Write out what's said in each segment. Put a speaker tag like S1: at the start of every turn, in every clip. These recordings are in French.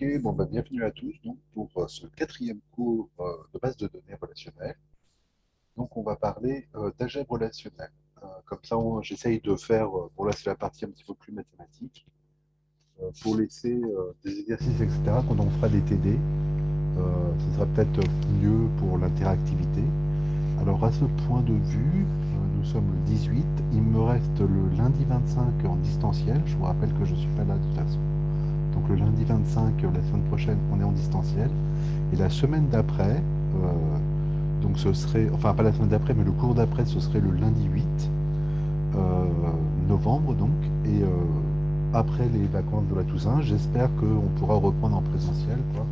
S1: Ok, bon, bah, bienvenue à tous donc, pour ce quatrième cours de base de données relationnelles. Donc, on va parler d'algèbre relationnelle. Comme ça, j'essaye de faire, bon là, c'est la partie un petit peu plus mathématique, pour laisser des exercices, etc. Quand on fera des TD, ce sera peut-être mieux pour l'interactivité. Alors, à ce point de vue, nous sommes le 18. Il me reste le lundi 25 en distanciel. Je vous rappelle que je ne suis pas là de toute façon. Donc le lundi 25, la semaine prochaine, on est en distanciel. Et la semaine d'après, donc ce serait, enfin pas la semaine d'après, mais le cours d'après, ce serait le lundi 8 novembre, donc. Et après les vacances de la Toussaint, j'espère qu'on pourra reprendre en présentiel, quoi.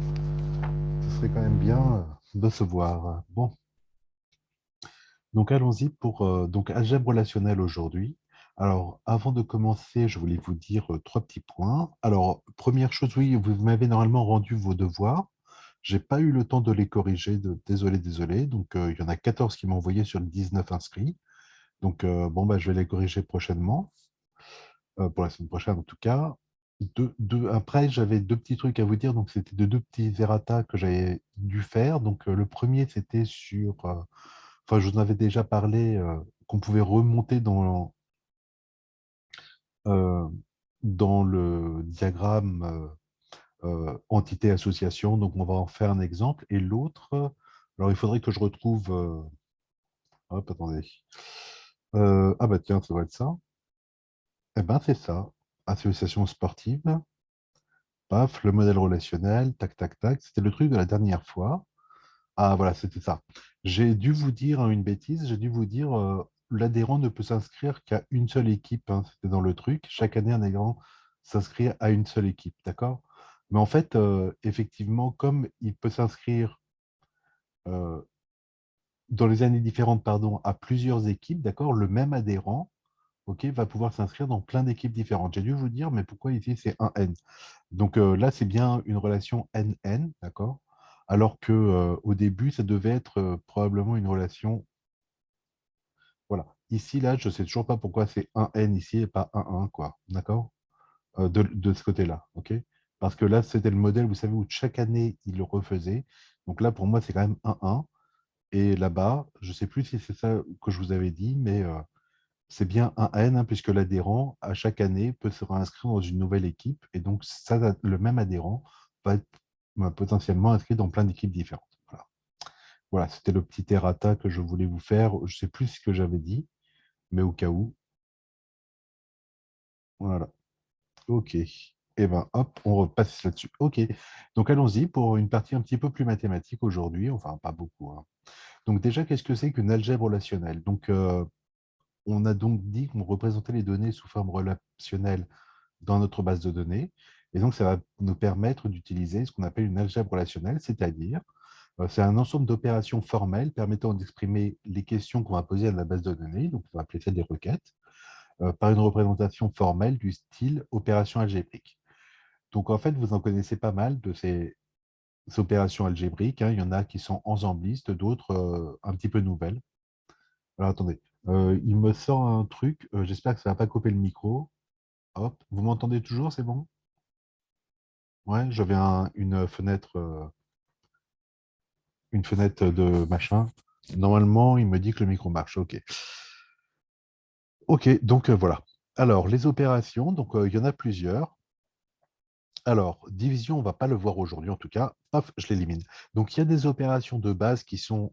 S1: Ce serait quand même bien de se voir. Bon, donc allons-y pour donc algèbre relationnelle aujourd'hui. Alors, avant de commencer, je voulais vous dire trois petits points. Alors, première chose, oui, vous m'avez normalement rendu vos devoirs. J'ai pas eu le temps de les corriger, désolé, désolé. Donc, il y en a 14 qui m'ont envoyé sur le 19 inscrits. Donc, bon, bah, je vais les corriger prochainement, pour la semaine prochaine en tout cas. Après, j'avais deux petits trucs à vous dire. Donc, c'était de deux petits errata que j'avais dû faire. Donc, le premier, c'était sur. Enfin, je vous en avais déjà parlé, qu'on pouvait remonter euh, dans le diagramme entité-association. Donc, on va en faire un exemple. Et l'autre, alors il faudrait que je retrouve. Hop, attendez. Ah bah tiens, ça va être ça. Eh ben, c'est ça. Association sportive. Paf, le modèle relationnel. Tac, tac, tac. C'était le truc de la dernière fois. Ah, voilà, c'était ça. J'ai dû vous dire une bêtise. J'ai dû vous dire l'adhérent ne peut s'inscrire qu'à une seule équipe, hein. C'était dans le truc. Chaque année, un adhérent s'inscrit à une seule équipe, d'accord? Mais en fait, effectivement, comme il peut s'inscrire euh, dans les années différentes, pardon, à plusieurs équipes, d'accord, le même adhérent, ok, va pouvoir s'inscrire dans plein d'équipes différentes. J'ai dû vous dire, mais pourquoi ici c'est un N? Donc là, c'est bien une relation N-N, d'accord? Alors que au début, ça devait être probablement une relation. Voilà. Ici, là, je ne sais toujours pas pourquoi c'est un N ici et pas un 1, quoi. D'accord? De ce côté-là, ok? Parce que là, c'était le modèle, vous savez, où chaque année, il le refaisait. Donc là, pour moi, c'est quand même un 1. Et là-bas, je ne sais plus si c'est ça que je vous avais dit, mais c'est bien un N, hein, puisque l'adhérent, à chaque année, peut se réinscrire dans une nouvelle équipe. Et donc, ça, le même adhérent va être potentiellement inscrit dans plein d'équipes différentes. Voilà. Voilà, c'était le petit errata que je voulais vous faire. Je ne sais plus ce que j'avais dit, mais au cas où. Voilà. OK. Et ben hop, on repasse là-dessus. OK. Donc allons-y pour une partie un petit peu plus mathématique aujourd'hui. Enfin, pas beaucoup, hein. Donc déjà, qu'est-ce que c'est qu'une algèbre relationnelle? Donc, on a donc dit qu'on représentait les données sous forme relationnelle dans notre base de données. Et donc, ça va nous permettre d'utiliser ce qu'on appelle une algèbre relationnelle, c'est-à-dire, c'est un ensemble d'opérations formelles permettant d'exprimer les questions qu'on va poser à la base de données. Donc, on va appeler ça des requêtes, par une représentation formelle du style opération algébrique. Donc, en fait, vous en connaissez pas mal de ces opérations algébriques, hein. Il y en a qui sont ensemblistes, d'autres un petit peu nouvelles. Alors, attendez. Il me sort un truc. J'espère que ça ne va pas couper le micro. Hop. Vous m'entendez toujours? C'est bon? Ouais, j'avais une fenêtre de machin. Normalement, il me dit que le micro marche. OK. OK, donc voilà. Alors, les opérations, donc il y en a plusieurs. Alors, division, on ne va pas le voir aujourd'hui en tout cas. Hop, je l'élimine. Donc, il y a des opérations de base qui sont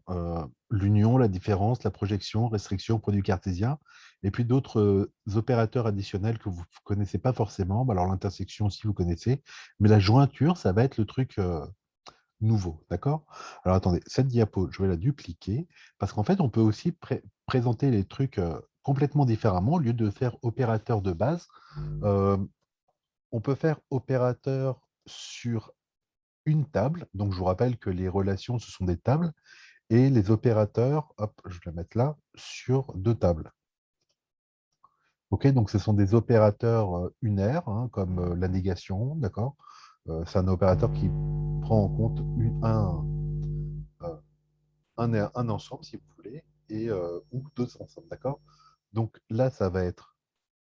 S1: l'union, la différence, la projection, restriction, produit cartésien, et puis d'autres opérateurs additionnels que vous ne connaissez pas forcément. Bah, alors, l'intersection, si vous connaissez, mais la jointure, ça va être le truc nouveau, d'accord? Alors, attendez, cette diapo, je vais la dupliquer, parce qu'en fait, on peut aussi présenter les trucs complètement différemment. Au lieu de faire opérateur de base, euh, on peut faire opérateur sur une table. Donc, je vous rappelle que les relations, ce sont des tables. Et les opérateurs, hop, je vais la mettre là, sur deux tables. OK, donc ce sont des opérateurs unaires, hein, comme la négation, d'accord? C'est un opérateur qui prend en compte euh, un ensemble, si vous voulez, et, ou deux ensembles, d'accord? Donc là, ça va être,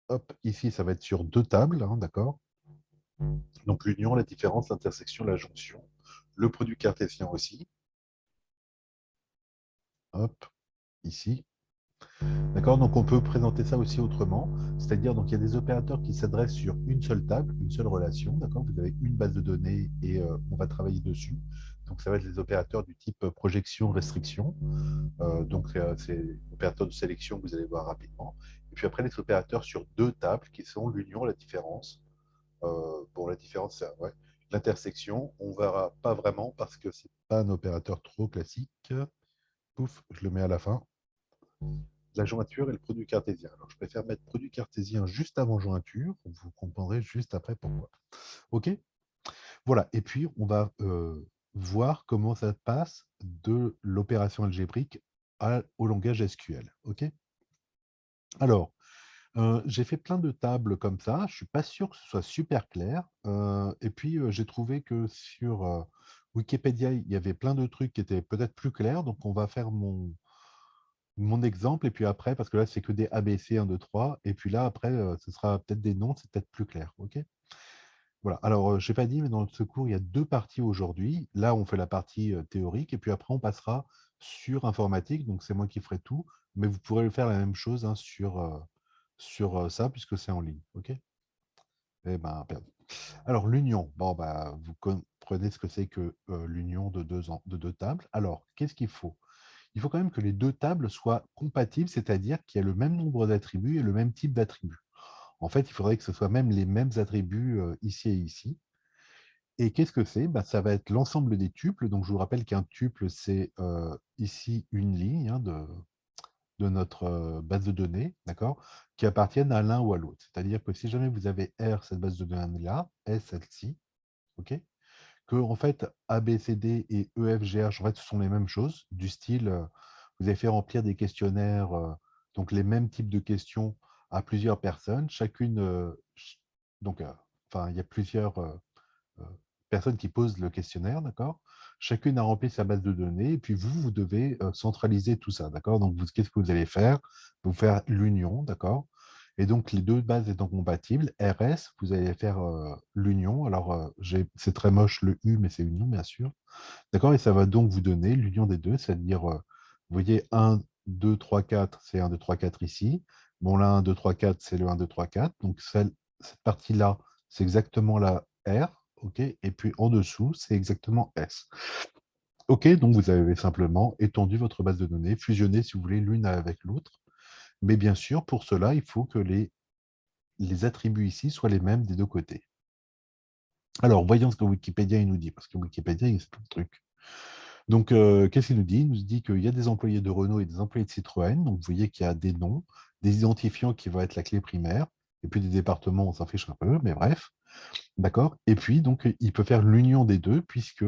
S1: hop, ici, ça va être sur deux tables, hein, d'accord? Donc l'union, la différence, l'intersection, la jonction. Le produit cartésien aussi. Hop, ici. D'accord? Donc on peut présenter ça aussi autrement, c'est-à-dire donc il y a des opérateurs qui s'adressent sur une seule table, une seule relation, d'accord? Vous avez une base de données et on va travailler dessus. Donc ça va être les opérateurs du type projection, restriction. Donc c'est l'opérateur de sélection que vous allez voir rapidement. Et puis après les opérateurs sur deux tables qui sont l'union, la différence. Bon, la différence, c'est ouais. L'intersection, on ne verra pas vraiment parce que c'est pas un opérateur trop classique. Pouf, je le mets à la fin. La jointure et le produit cartésien. Alors, je préfère mettre produit cartésien juste avant jointure. Vous comprendrez juste après pourquoi. OK? Voilà. Et puis, on va voir comment ça passe de l'opération algébrique au langage SQL. OK? Alors, j'ai fait plein de tables comme ça. Je ne suis pas sûr que ce soit super clair. Et puis, j'ai trouvé que sur Wikipédia, il y avait plein de trucs qui étaient peut-être plus clairs. Donc, on va faire mon exemple, et puis après, parce que là, c'est que des ABC 1, 2, 3, et puis là, après, ce sera peut-être des noms, c'est peut-être plus clair. OK? Voilà. Alors, je n'ai pas dit, mais dans ce cours, il y a deux parties aujourd'hui. Là, on fait la partie théorique, et puis après, on passera sur informatique. Donc, c'est moi qui ferai tout, mais vous pourrez faire la même chose hein, sur ça, puisque c'est en ligne. OK? Eh ben, perdu. Alors, l'union. Bon, bah, vous comprenez ce que c'est que l'union de deux tables. Alors, qu'est-ce qu'il faut? Il faut quand même que les deux tables soient compatibles, c'est-à-dire qu'il y a le même nombre d'attributs et le même type d'attributs. En fait, il faudrait que ce soit même les mêmes attributs ici et ici. Et qu'est-ce que c'est? Ben, ça va être l'ensemble des tuples. Donc, je vous rappelle qu'un tuple, c'est ici une ligne hein, de notre base de données, d'accord, qui appartiennent à l'un ou à l'autre. C'est-à-dire que si jamais vous avez R, cette base de données-là, S, celle-ci, OK, que en fait A, B, C, D et E, F, G, H, en fait, ce sont les mêmes choses, du style, vous avez fait remplir des questionnaires, donc les mêmes types de questions à plusieurs personnes, chacune, donc, enfin, il y a plusieurs euh, personnes qui posent le questionnaire, d'accord? Chacune a rempli sa base de données, et puis vous devez centraliser tout ça, d'accord? Donc, qu'est-ce que vous allez faire? Vous faire l'union, d'accord? Et donc, les deux bases étant compatibles, RS, vous allez faire l'union. Alors, c'est très moche le U, mais c'est union, bien sûr. D'accord? Et ça va donc vous donner l'union des deux, c'est-à-dire, vous voyez, 1, 2, 3, 4, c'est 1, 2, 3, 4 ici. Bon, là, 1, 2, 3, 4, c'est le 1, 2, 3, 4. Donc, cette partie-là, c'est exactement la R. OK? Et puis, en dessous, c'est exactement S. OK? Donc, vous avez simplement étendu votre base de données, fusionné, si vous voulez, l'une avec l'autre. Mais bien sûr, pour cela, il faut que les attributs ici soient les mêmes des deux côtés. Alors, voyons ce que Wikipédia il nous dit, parce que Wikipédia, il y a plein de trucs. Donc, qu'est-ce qu'il nous dit? Il nous dit qu'il y a des employés de Renault et des employés de Citroën. Donc, vous voyez qu'il y a des noms, des identifiants qui vont être la clé primaire, et puis des départements, on s'en fiche un peu, mais bref. D'accord? Et puis, donc, il peut faire l'union des deux, puisque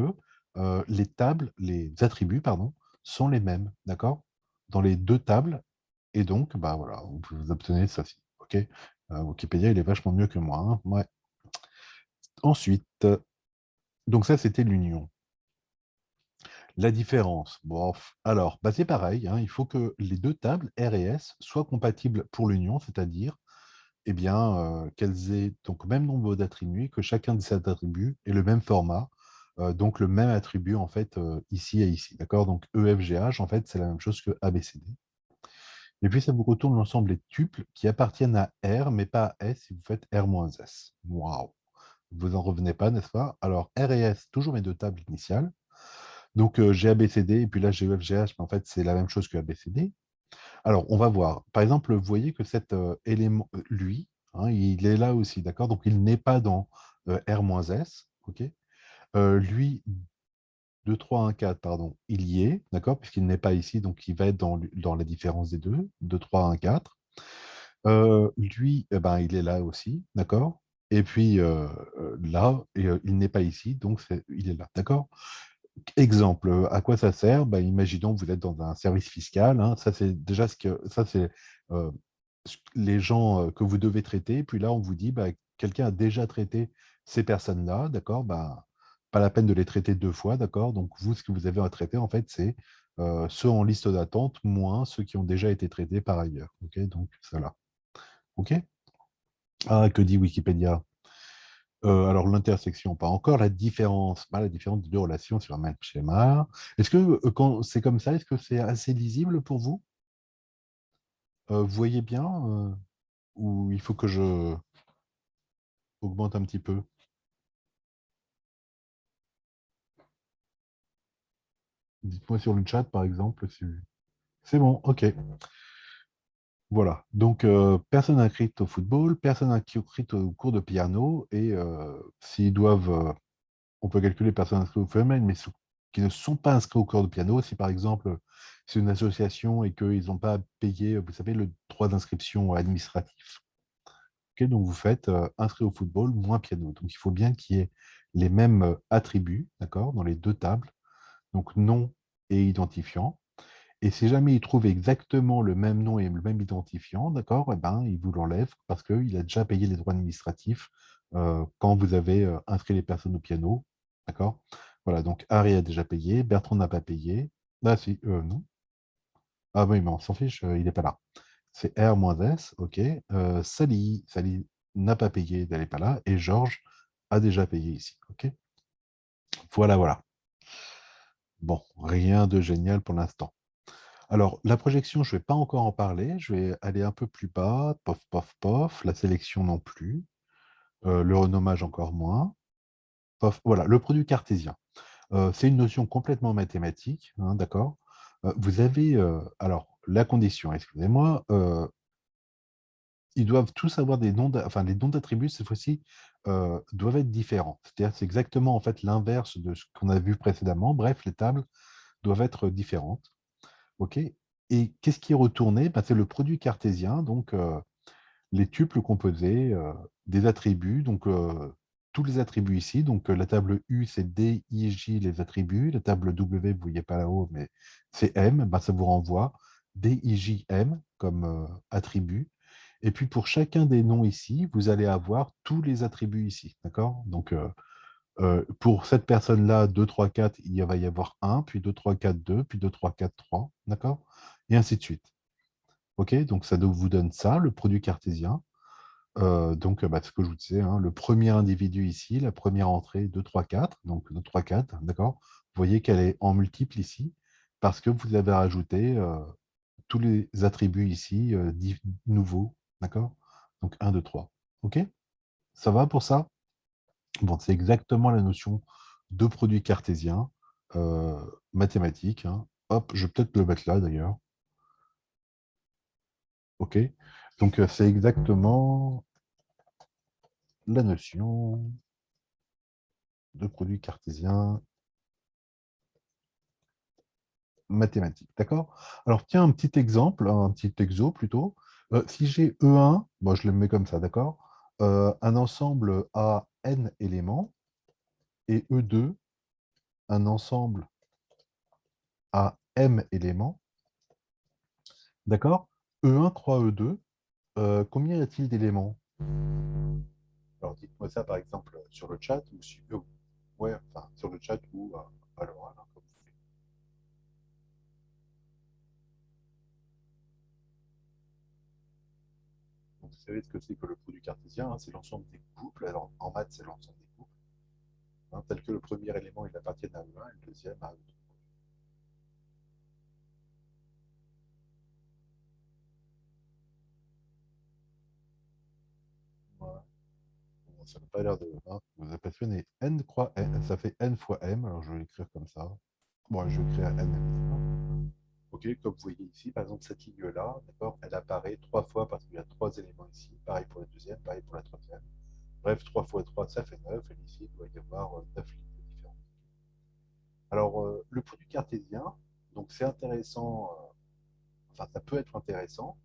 S1: les tables, les attributs, pardon, sont les mêmes, d'accord? Dans les deux tables, et donc, bah voilà, vous obtenez ceci. OK? Wikipédia, il est vachement mieux que moi. Hein. Ouais. Ensuite, donc ça, c'était l'union. La différence, bon, alors, bah, c'est pareil, hein, il faut que les deux tables, R et S, soient compatibles pour l'union, c'est-à-dire eh bien, qu'elles aient donc le même nombre d'attributs, que chacun de ces attributs ait le même format, donc le même attribut en fait ici et ici. D'accord? Donc EFGH, en fait, c'est la même chose que ABCD. Et puis ça vous retourne l'ensemble des tuples qui appartiennent à R, mais pas à S si vous faites R-S. Waouh! Vous en revenez pas, n'est-ce pas? Alors R et S, toujours mes deux tables initiales. Donc j'ai ABCD et puis là j'ai EFGH, mais en fait c'est la même chose que ABCD. Alors, on va voir. Par exemple, vous voyez que cet élément, lui, hein, il est là aussi, d'accord? Donc, il n'est pas dans R-S, OK? Lui, 2, 3, 1, 4, pardon, il y est, d'accord? Puisqu'il n'est pas ici, donc il va être dans la différence des deux, 2, 3, 1, 4. Lui, eh ben, il est là aussi, d'accord? Et puis là, il n'est pas ici, donc il est là, d'accord? Exemple, à quoi ça sert? Ben, imaginons que vous êtes dans un service fiscal. Hein, ça, c'est déjà ça, c'est euh, les gens que vous devez traiter. Puis là, on vous dit, bah, quelqu'un a déjà traité ces personnes-là, d'accord? Bah, pas la peine de les traiter deux fois, d'accord? Donc, vous, ce que vous avez à traiter, en fait, c'est ceux en liste d'attente moins ceux qui ont déjà été traités par ailleurs. OK? Donc, ça là. OK? Ah, que dit Wikipédia? Alors, l'intersection, pas encore. La différence, pas la différence des deux relations sur un même schéma. Est-ce que quand c'est comme ça, est-ce que c'est assez lisible pour vous? Vous voyez bien ou il faut que je augmente un petit peu? Dites-moi sur le chat, par exemple. C'est bon, ok. Voilà. Donc, personne n'inscrit au football, personne n'inscrit au cours de piano, et s'ils doivent, on peut calculer les personnes inscrites au femelles, mais qui ne sont pas inscrits au cours de piano, si par exemple c'est une association et qu'ils n'ont pas payé, vous savez, le droit d'inscription administratif. Ok, donc vous faites inscrit au football moins piano. Donc il faut bien qu'il y ait les mêmes attributs, d'accord, dans les deux tables, donc nom et identifiant. Et si jamais il trouve exactement le même nom et le même identifiant, d'accord, eh ben, il vous l'enlève parce qu'il a déjà payé les droits administratifs quand vous avez inscrit les personnes au piano. D'accord? Voilà, donc Harry a déjà payé, Bertrand n'a pas payé. Ah si, non. Ah oui, mais on s'en fiche, il n'est pas là. C'est R-S, ok. Sally n'a pas payé, elle n'est pas là. Et Georges a déjà payé ici, ok? Voilà, voilà. Bon, rien de génial pour l'instant. Alors, la projection, je ne vais pas encore en parler. Je vais aller un peu plus bas. Pof, pof, pof. La sélection non plus. Le renommage encore moins. Pof. Voilà, le produit cartésien. C'est une notion complètement mathématique, hein, d'accord? Vous avez, alors, la condition, excusez-moi, ils doivent tous avoir des noms, enfin, les noms d'attributs, cette fois-ci, doivent être différents. C'est-à-dire, c'est exactement, en fait, l'inverse de ce qu'on a vu précédemment. Bref, les tables doivent être différentes. OK? Et qu'est-ce qui est retourné? Ben, c'est le produit cartésien, donc les tuples composés des attributs, donc tous les attributs ici. Donc la table U, c'est D, I, J, les attributs. La table W, vous ne voyez pas là-haut, mais c'est M. Ben, ça vous renvoie D, I, J, M comme attribut. Et puis pour chacun des noms ici, vous allez avoir tous les attributs ici. D'accord? Donc pour cette personne-là, 2, 3, 4, il va y avoir un, puis 2, 3, 4, 2, puis 2, 3, 4, 3, d'accord? Et ainsi de suite. OK? Donc, ça vous donne ça, le produit cartésien. Donc, bah, ce que je vous disais, hein, le premier individu ici, la première entrée, 2, 3, 4, donc 2, 3, 4, d'accord? Vous voyez qu'elle est en multiple ici, parce que vous avez rajouté tous les attributs ici nouveaux, d'accord? Donc, 1, 2, 3. OK? Ça va pour ça? Bon, c'est exactement la notion de produit cartésien, euh, mathématique, hein. Hop, je vais peut-être le mettre là d'ailleurs. OK. Donc, c'est exactement la notion de produit cartésien mathématique. D'accord? Alors, tiens, un petit exemple, un petit exo plutôt. Si j'ai E1, bon, je le mets comme ça, d'accord? Un ensemble a n éléments et E2, un ensemble a m éléments. D'accord? E1 croix E2. Combien y a-t-il d'éléments? Alors, dites-moi ça, par exemple, sur le chat ou sur, ouais, enfin, sur le chat ou à l'oral, hein, comme vous voulez. Donc, vous savez ce que c'est que le produit cartésien, hein, c'est l'ensemble des couples. Alors, en maths, c'est l'ensemble des couples, hein, tel que le premier élément, il appartient à E1 et le deuxième à E2. Voilà. Bon, ça n'a pas l'air de vous passionner. N croix N, ça fait N fois M, alors je vais l'écrire comme ça. Bon, je vais écrire N. Ok, comme vous voyez ici, par exemple, cette ligne-là, d'accord, elle apparaît trois fois parce qu'il y a trois éléments ici. Pareil pour la deuxième, pareil pour la troisième. Bref, 3 fois 3, ça fait 9. Et ici, il doit y avoir 9 lignes différentes. Alors, le produit cartésien, donc c'est intéressant, enfin, ça peut être intéressant,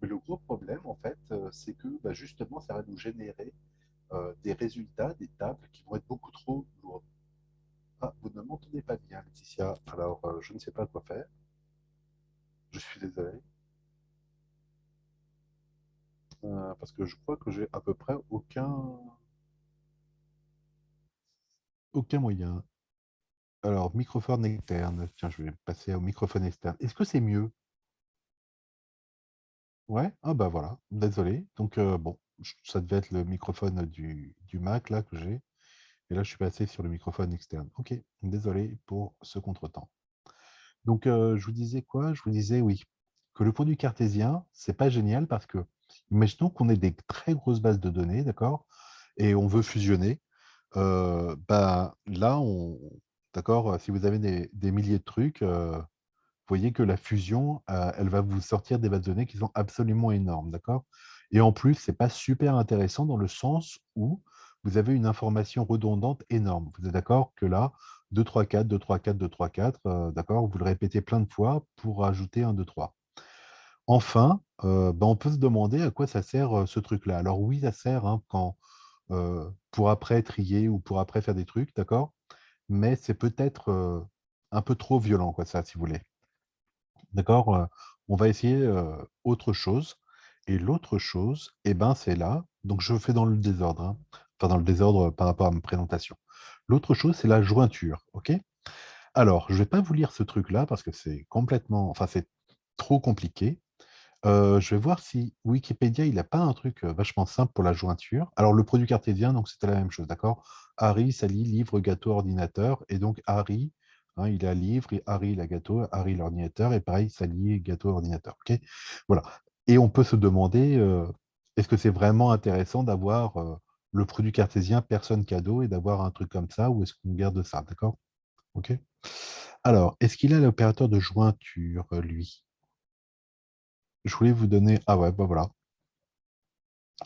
S1: mais le gros problème, en fait, c'est que bah, justement, ça va nous générer des résultats, des tables qui vont être beaucoup trop lourdes. Ah, vous ne m'entendez pas bien, Laetitia. Alors, je ne sais pas quoi faire. Je suis désolé. Parce que je crois que j'ai à peu près aucun moyen. Alors, microphone externe. Tiens, je vais passer au microphone externe. Est-ce que c'est mieux? Ouais? Ah bah voilà, désolé. Donc bon, ça devait être le microphone du Mac là que j'ai. Et là, je suis passé sur le microphone externe. Ok, désolé pour ce contretemps. Donc, je vous disais quoi? Je vous disais, oui, que le produit cartésien, c'est pas génial parce que, imaginons qu'on ait des très grosses bases de données, d'accord? Et on veut fusionner. Bah, là, d'accord, si vous avez des milliers de trucs, vous voyez que la fusion, elle va vous sortir des bases de données qui sont absolument énormes, d'accord? Et en plus, c'est pas super intéressant dans le sens où vous avez une information redondante énorme. Vous êtes d'accord que là, 2, 3, 4, 2, 3, 4, 2, 3, 4, d'accord, vous le répétez plein de fois pour ajouter un 2, 3. Enfin, bah, on peut se demander à quoi ça sert ce truc-là. Alors oui, ça sert hein, pour après trier ou pour après faire des trucs, d'accord? Mais c'est peut-être un peu trop violent, quoi, ça, si vous voulez. D'accord? On va essayer, autre chose et l'autre chose et ben, c'est là, donc je fais dans le désordre, hein, enfin dans le désordre par rapport à ma présentation. L'autre chose, c'est la jointure, OK? Alors, je vais pas vous lire ce truc-là parce que c'est complètement enfin, c'est trop compliqué. Je vais voir si Wikipédia, il a pas un truc, vachement simple pour la jointure. Alors le produit cartésien, donc c'était la même chose, d'accord? Harry, Sally, livre, gâteau, ordinateur et donc Harry, hein, il a livre et Harry, il a gâteau, Harry, l'ordinateur et pareil, Sally, gâteau, ordinateur, OK? Voilà et on peut se demander, est-ce que c'est vraiment intéressant d'avoir, le produit cartésien personne cadeau et d'avoir un truc comme ça ou est-ce qu'on garde ça, d'accord? OK? Alors, est-ce qu'il a l'opérateur de jointure, lui? Je voulais vous donner ah ouais, bah, voilà.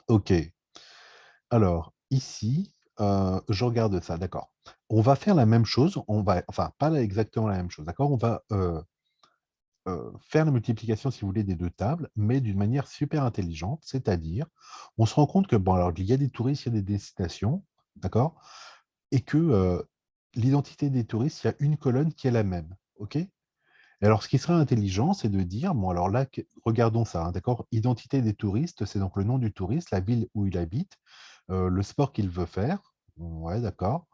S1: OK. Alors, ici, je regarde ça, d'accord. On va faire la même chose, on va enfin, pas exactement la même chose, d'accord? On va, faire la multiplication, si vous voulez, des 2 tables, mais d'une manière super intelligente. C'est-à-dire, on se rend compte que, bon, alors, il y a des touristes, il y a des destinations, d'accord? Et que, l'identité des touristes, il y a une colonne qui est la même, OK? Et alors, ce qui serait intelligent, c'est de dire, bon, alors là, regardons ça, hein, d'accord? Identité des touristes, c'est donc le nom du touriste, la ville où il habite, le sport qu'il veut faire. Ouais, d'accord.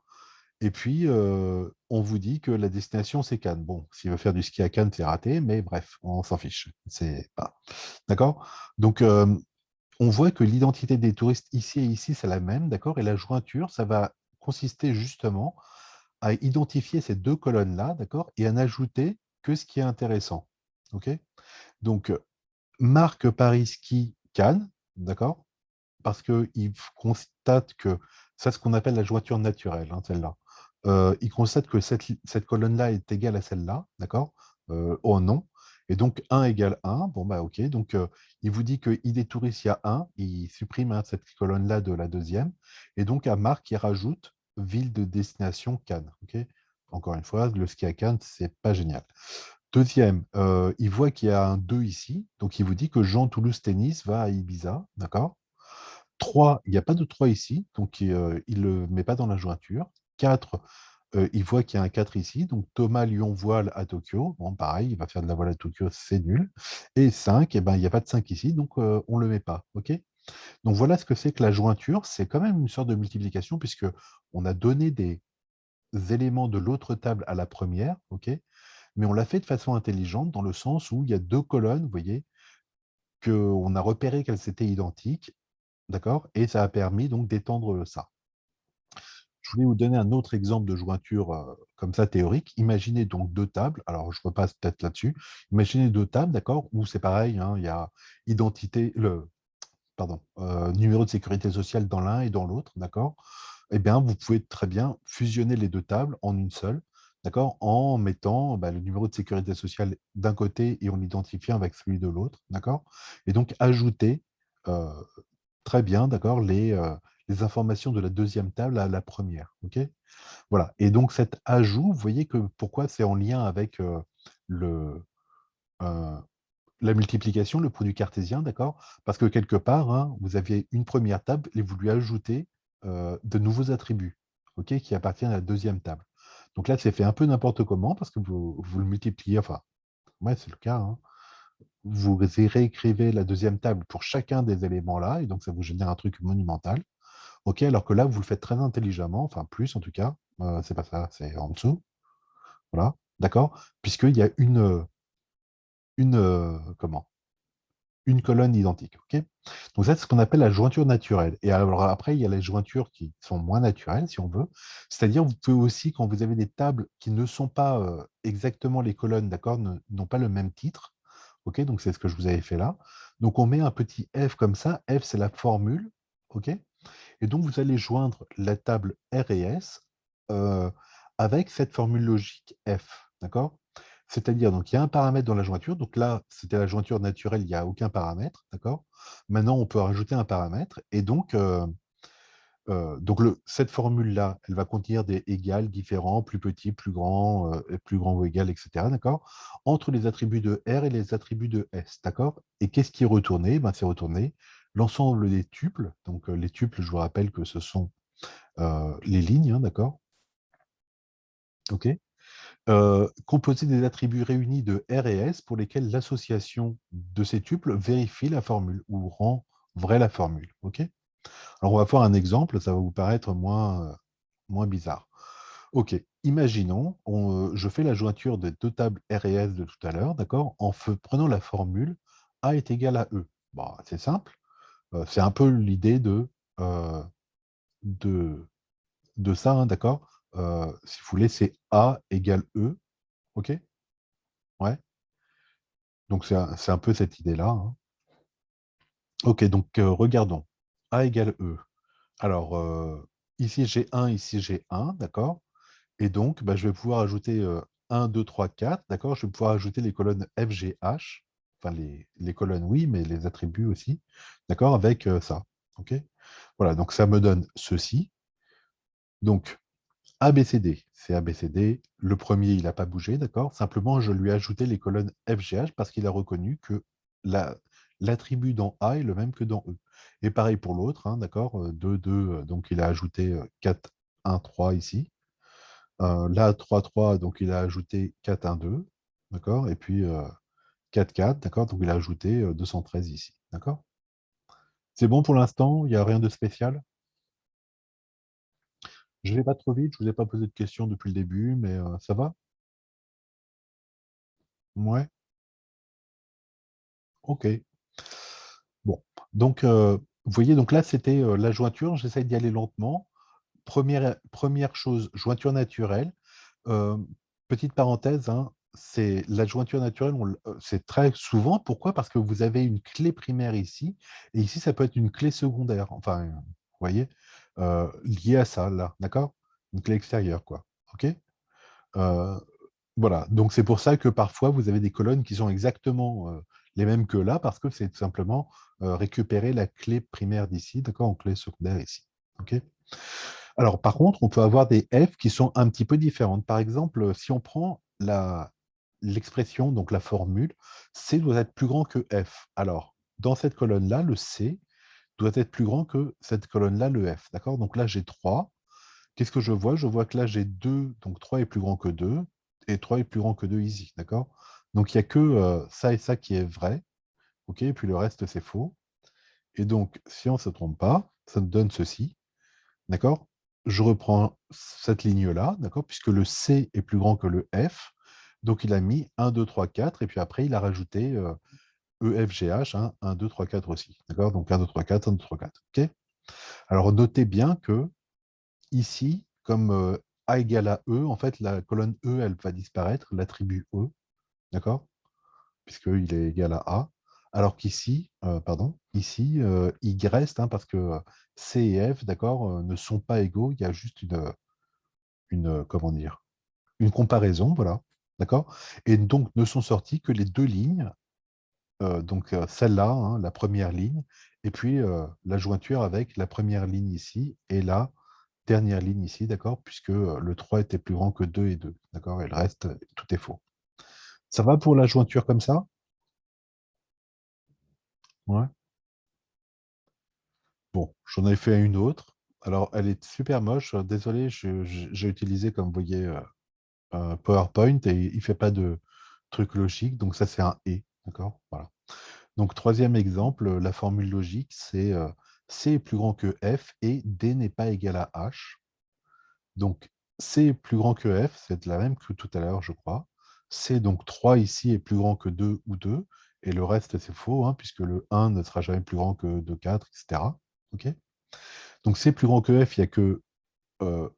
S1: Et puis, on vous dit que la destination, c'est Cannes. Bon, s'il veut faire du ski à Cannes, c'est raté, mais bref, on s'en fiche. C'est pas. D'accord? Donc, on voit que l'identité des touristes ici et ici, c'est la même, d'accord? Et la jointure, ça va consister justement à identifier ces deux colonnes-là, d'accord? Et à n'ajouter que ce qui est intéressant. OK? Donc, marque Paris Ski Cannes, d'accord? Parce qu'il constate que c'est ce qu'on appelle la jointure naturelle, hein, celle-là. Il constate que cette colonne-là est égale à celle-là, d'accord? Au nom. Et donc 1 égale 1, bon bah ok. Donc il vous dit que idée touriste, il y a 1, il supprime hein, cette colonne-là de la deuxième. Et donc à Marc, il rajoute ville de destination Cannes. Ok. Encore une fois, le ski à Cannes, c'est pas génial. Deuxième, il voit qu'il y a un 2 ici, donc il vous dit que Jean Toulouse Tennis va à Ibiza, d'accord? 3, il n'y a pas de 3 ici, donc il ne le met pas dans la jointure. 4, il voit qu'il y a un 4 ici, donc Thomas Lyon voile à Tokyo. Bon, pareil, il va faire de la voile à Tokyo, c'est nul. Et 5, eh ben, il n'y a pas de 5 ici, donc on ne le met pas. OK? Donc voilà ce que c'est que la jointure. C'est quand même une sorte de multiplication, puisque on a donné des éléments de l'autre table à la première, OK? Mais on l'a fait de façon intelligente, dans le sens où il y a deux colonnes, vous voyez, qu'on a repéré qu'elles étaient identiques, d'accord? Et ça a permis donc d'étendre ça. Je voulais vous donner un autre exemple de jointure comme ça théorique. Imaginez donc deux tables. Alors, je repasse peut-être là-dessus. Imaginez deux tables, d'accord, où c'est pareil, hein, il y a pardon, numéro de sécurité sociale dans l'un et dans l'autre, d'accord. Eh bien, vous pouvez très bien fusionner les deux tables en une seule, d'accord, en mettant bah, le numéro de sécurité sociale d'un côté et en l'identifiant avec celui de l'autre, d'accord. Et donc, ajouter euh, très bien, d'accord, les informations de la deuxième table à la première. OK? Voilà. Et donc cet ajout, vous voyez que pourquoi c'est en lien avec le, euh, la multiplication, le produit cartésien, d'accord? Parce que quelque part, hein, vous aviez une première table et vous lui ajoutez de nouveaux attributs, OK, qui appartiennent à la deuxième table. Donc là, c'est fait un peu n'importe comment parce que vous le multipliez, enfin, ouais, c'est le cas, hein. Vous réécrivez la deuxième table pour chacun des éléments là, et donc ça vous génère un truc monumental. OK, alors que là, vous le faites très intelligemment, enfin plus en tout cas, c'est pas ça, c'est en dessous, voilà, d'accord? Puisqu'il y a comment? une colonne identique. Ok. Donc ça, c'est ce qu'on appelle la jointure naturelle. Et alors après, il y a les jointures qui sont moins naturelles, si on veut. C'est-à-dire, vous pouvez aussi, quand vous avez des tables qui ne sont pas exactement les colonnes, d'accord, n'ont pas le même titre. Ok, donc c'est ce que je vous avais fait là. Donc on met un petit F comme ça. F, c'est la formule. Ok. Et donc vous allez joindre la table R et S euh, avec cette formule logique F. D'accord. C'est-à-dire, donc, il y a un paramètre dans la jointure. Donc là, c'était la jointure naturelle, il n'y a aucun paramètre. D'accord. Maintenant, on peut rajouter un paramètre. Et donc cette formule-là, elle va contenir des égales, différents, plus petits, plus grand ou égal, etc. D'accord. Entre les attributs de R et les attributs de S. D'accord. Et qu'est-ce qui est retourné? Ben, c'est retourné l'ensemble des tuples. Donc les tuples, je vous rappelle que ce sont les lignes. Hein, d'accord. OK. Composé des attributs réunis de R et S pour lesquels l'association de ces tuples vérifie la formule ou rend vraie la formule. OK. Alors, on va voir un exemple, ça va vous paraître moins bizarre. OK, imaginons, je fais la jointure des deux tables R et S de tout à l'heure, d'accord, prenant la formule A est égal à E. Bon, c'est simple, c'est un peu l'idée euh, de, de ça, hein, d'accord. Si vous voulez, c'est A égale E, OK. Ouais, donc c'est un peu cette idée-là, hein. OK, donc regardons. A égale E. Alors, ici j'ai 1, ici j'ai 1, d'accord. Et donc, bah, je vais pouvoir ajouter 1, 2, 3, 4, d'accord. Je vais pouvoir ajouter les colonnes F, G, H. Enfin, les colonnes, oui, mais les attributs aussi, d'accord, avec ça. OK. Voilà, donc ça me donne ceci. Donc, A, B, C, D, c'est A, B, C, D. Le premier, il n'a pas bougé, d'accord. Simplement, je lui ai ajouté les colonnes F, G, H parce qu'il a reconnu que la- l'attribut dans A est le même que dans E. Et pareil pour l'autre, hein, d'accord. 2, 2, donc il a ajouté 4, 1, 3 ici. Là, 3, 3, donc il a ajouté 4, 1, 2, d'accord. Et puis 4, 4, d'accord. Donc il a ajouté 213 ici, d'accord. C'est bon pour l'instant, il n'y a rien de spécial. Je ne vais pas trop vite, je ne vous ai pas posé de questions depuis le début, mais ça va? Ouais, ok. Bon, donc vous voyez, donc là c'était la jointure, j'essaye d'y aller lentement. Première chose, jointure naturelle. Euh, Petite parenthèse, hein, c'est la jointure naturelle, c'est très souvent. Pourquoi? Parce que vous avez une clé primaire ici, et ici ça peut être une clé secondaire. Enfin, vous voyez, liée à ça, là, d'accord? Une clé extérieure, quoi. OK? Euh, voilà, donc c'est pour ça que parfois vous avez des colonnes qui sont exactement les mêmes que là, parce que c'est tout simplement récupérer la clé primaire d'ici, d'accord, en clé secondaire ici. OK. Alors par contre, on peut avoir des F qui sont un petit peu différentes. Par exemple, si on prend l'expression, donc la formule, C doit être plus grand que F. Alors, dans cette colonne-là, le C doit être plus grand que cette colonne-là, le F. D'accord. Donc là, j'ai 3. Qu'est-ce que je vois? Je vois que là, j'ai 2, donc 3 est plus grand que 2, et 3 est plus grand que 2 ici, d'accord? Donc il n'y a que ça et ça qui est vrai, ok? Et puis le reste, c'est faux. Et donc, si on ne se trompe pas, ça me donne ceci, d'accord? Je reprends cette ligne-là, d'accord? Puisque le C est plus grand que le F, donc il a mis 1, 2, 3, 4, et puis après, il a rajouté E, F, G, H, hein, 1, 2, 3, 4 aussi, d'accord? Donc 1, 2, 3, 4, 1, 2, 3, 4, ok? Alors notez bien que ici, comme A égale à E, en fait, la colonne E, elle va disparaître, l'attribut E, d'accord? Puisqu'il est égal à A. Alors qu'ici, pardon, ici, Y reste, hein, parce que C et F, d'accord, ne sont pas égaux. Il y a juste comment dire, une comparaison, voilà, d'accord? Et donc, ne sont sorties que les deux lignes, donc celle-là, hein, la première ligne, et puis la jointure avec la première ligne ici, et la dernière ligne ici, d'accord, puisque le 3 était plus grand que 2 et 2, d'accord, et le reste, tout est faux. Ça va pour la jointure comme ça? Ouais. Bon, j'en ai fait une autre. Alors, elle est super moche. Désolé, j'ai utilisé, comme vous voyez, un PowerPoint et il ne fait pas de truc logique. Donc, ça, c'est un et. D'accord? Voilà. Donc, troisième exemple, la formule logique, c'est C est plus grand que F et D n'est pas égal à H. Donc, C est plus grand que F, c'est la même que tout à l'heure, je crois. C, donc 3 ici, est plus grand que 2 ou 2. Et le reste, c'est faux, hein, puisque le 1 ne sera jamais plus grand que 2, 4, etc. OK. Donc, c'est plus grand que f, il n'y a que euh,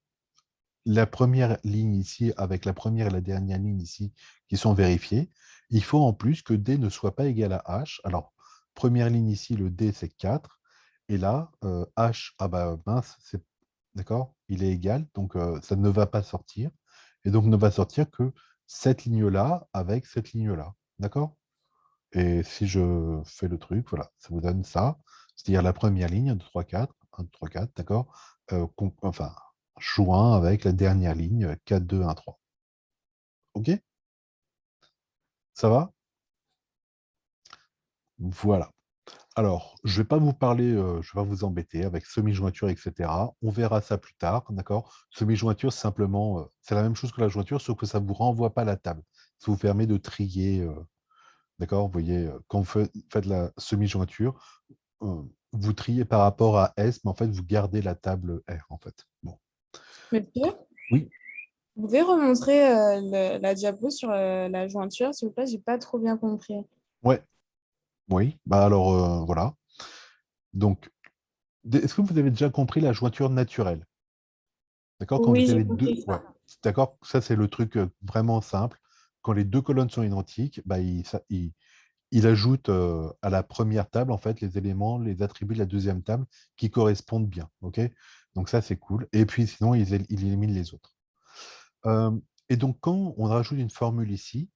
S1: la première ligne ici avec la première et la dernière ligne ici qui sont vérifiées. Il faut en plus que D ne soit pas égal à H. Alors, première ligne ici, le D, c'est 4. Et là, H, ah bah mince, c'est d'accord, il est égal, donc ça ne va pas sortir. Et donc ne va sortir que cette ligne-là avec cette ligne-là. D'accord? Et si je fais le truc, voilà, ça vous donne ça. C'est-à-dire la première ligne, 1, 2, 3, 4, 1, 2, 3, 4, d'accord? Enfin, joint avec la dernière ligne, 4, 2, 1, 3. OK? Ça va? Voilà. Alors, je ne vais pas vous parler, je ne vais pas vous embêter avec semi-jointure, etc. On verra ça plus tard, d'accord? Semi-jointure, c'est simplement, c'est la même chose que la jointure, sauf que ça ne vous renvoie pas la table. Ça vous permet de trier, d'accord? Vous voyez, quand vous faites la semi-jointure, euh, vous triez par rapport à S, mais en fait, vous gardez la table R, en fait. Bon.
S2: Monsieur,
S1: Oui,
S2: vous pouvez remontrer la diapo sur la jointure, s'il vous plaît, j'ai pas trop bien compris.
S1: ouais, oui. Bah alors, voilà. Donc, est-ce que vous avez déjà compris la jointure naturelle? D'accord? Quand
S2: Oui,
S1: vous
S2: j'ai
S1: avez deux.
S2: compris
S1: Ouais.
S2: ça.
S1: D'accord? Ça, c'est le truc vraiment simple. Quand les deux colonnes sont identiques, bah, il ajoute à la première table, en fait, les éléments, les attributs de la deuxième table qui correspondent bien. OK? Donc, ça, c'est cool. Et puis, sinon, il élimine les autres. Euh, et donc, quand on rajoute une formule ici,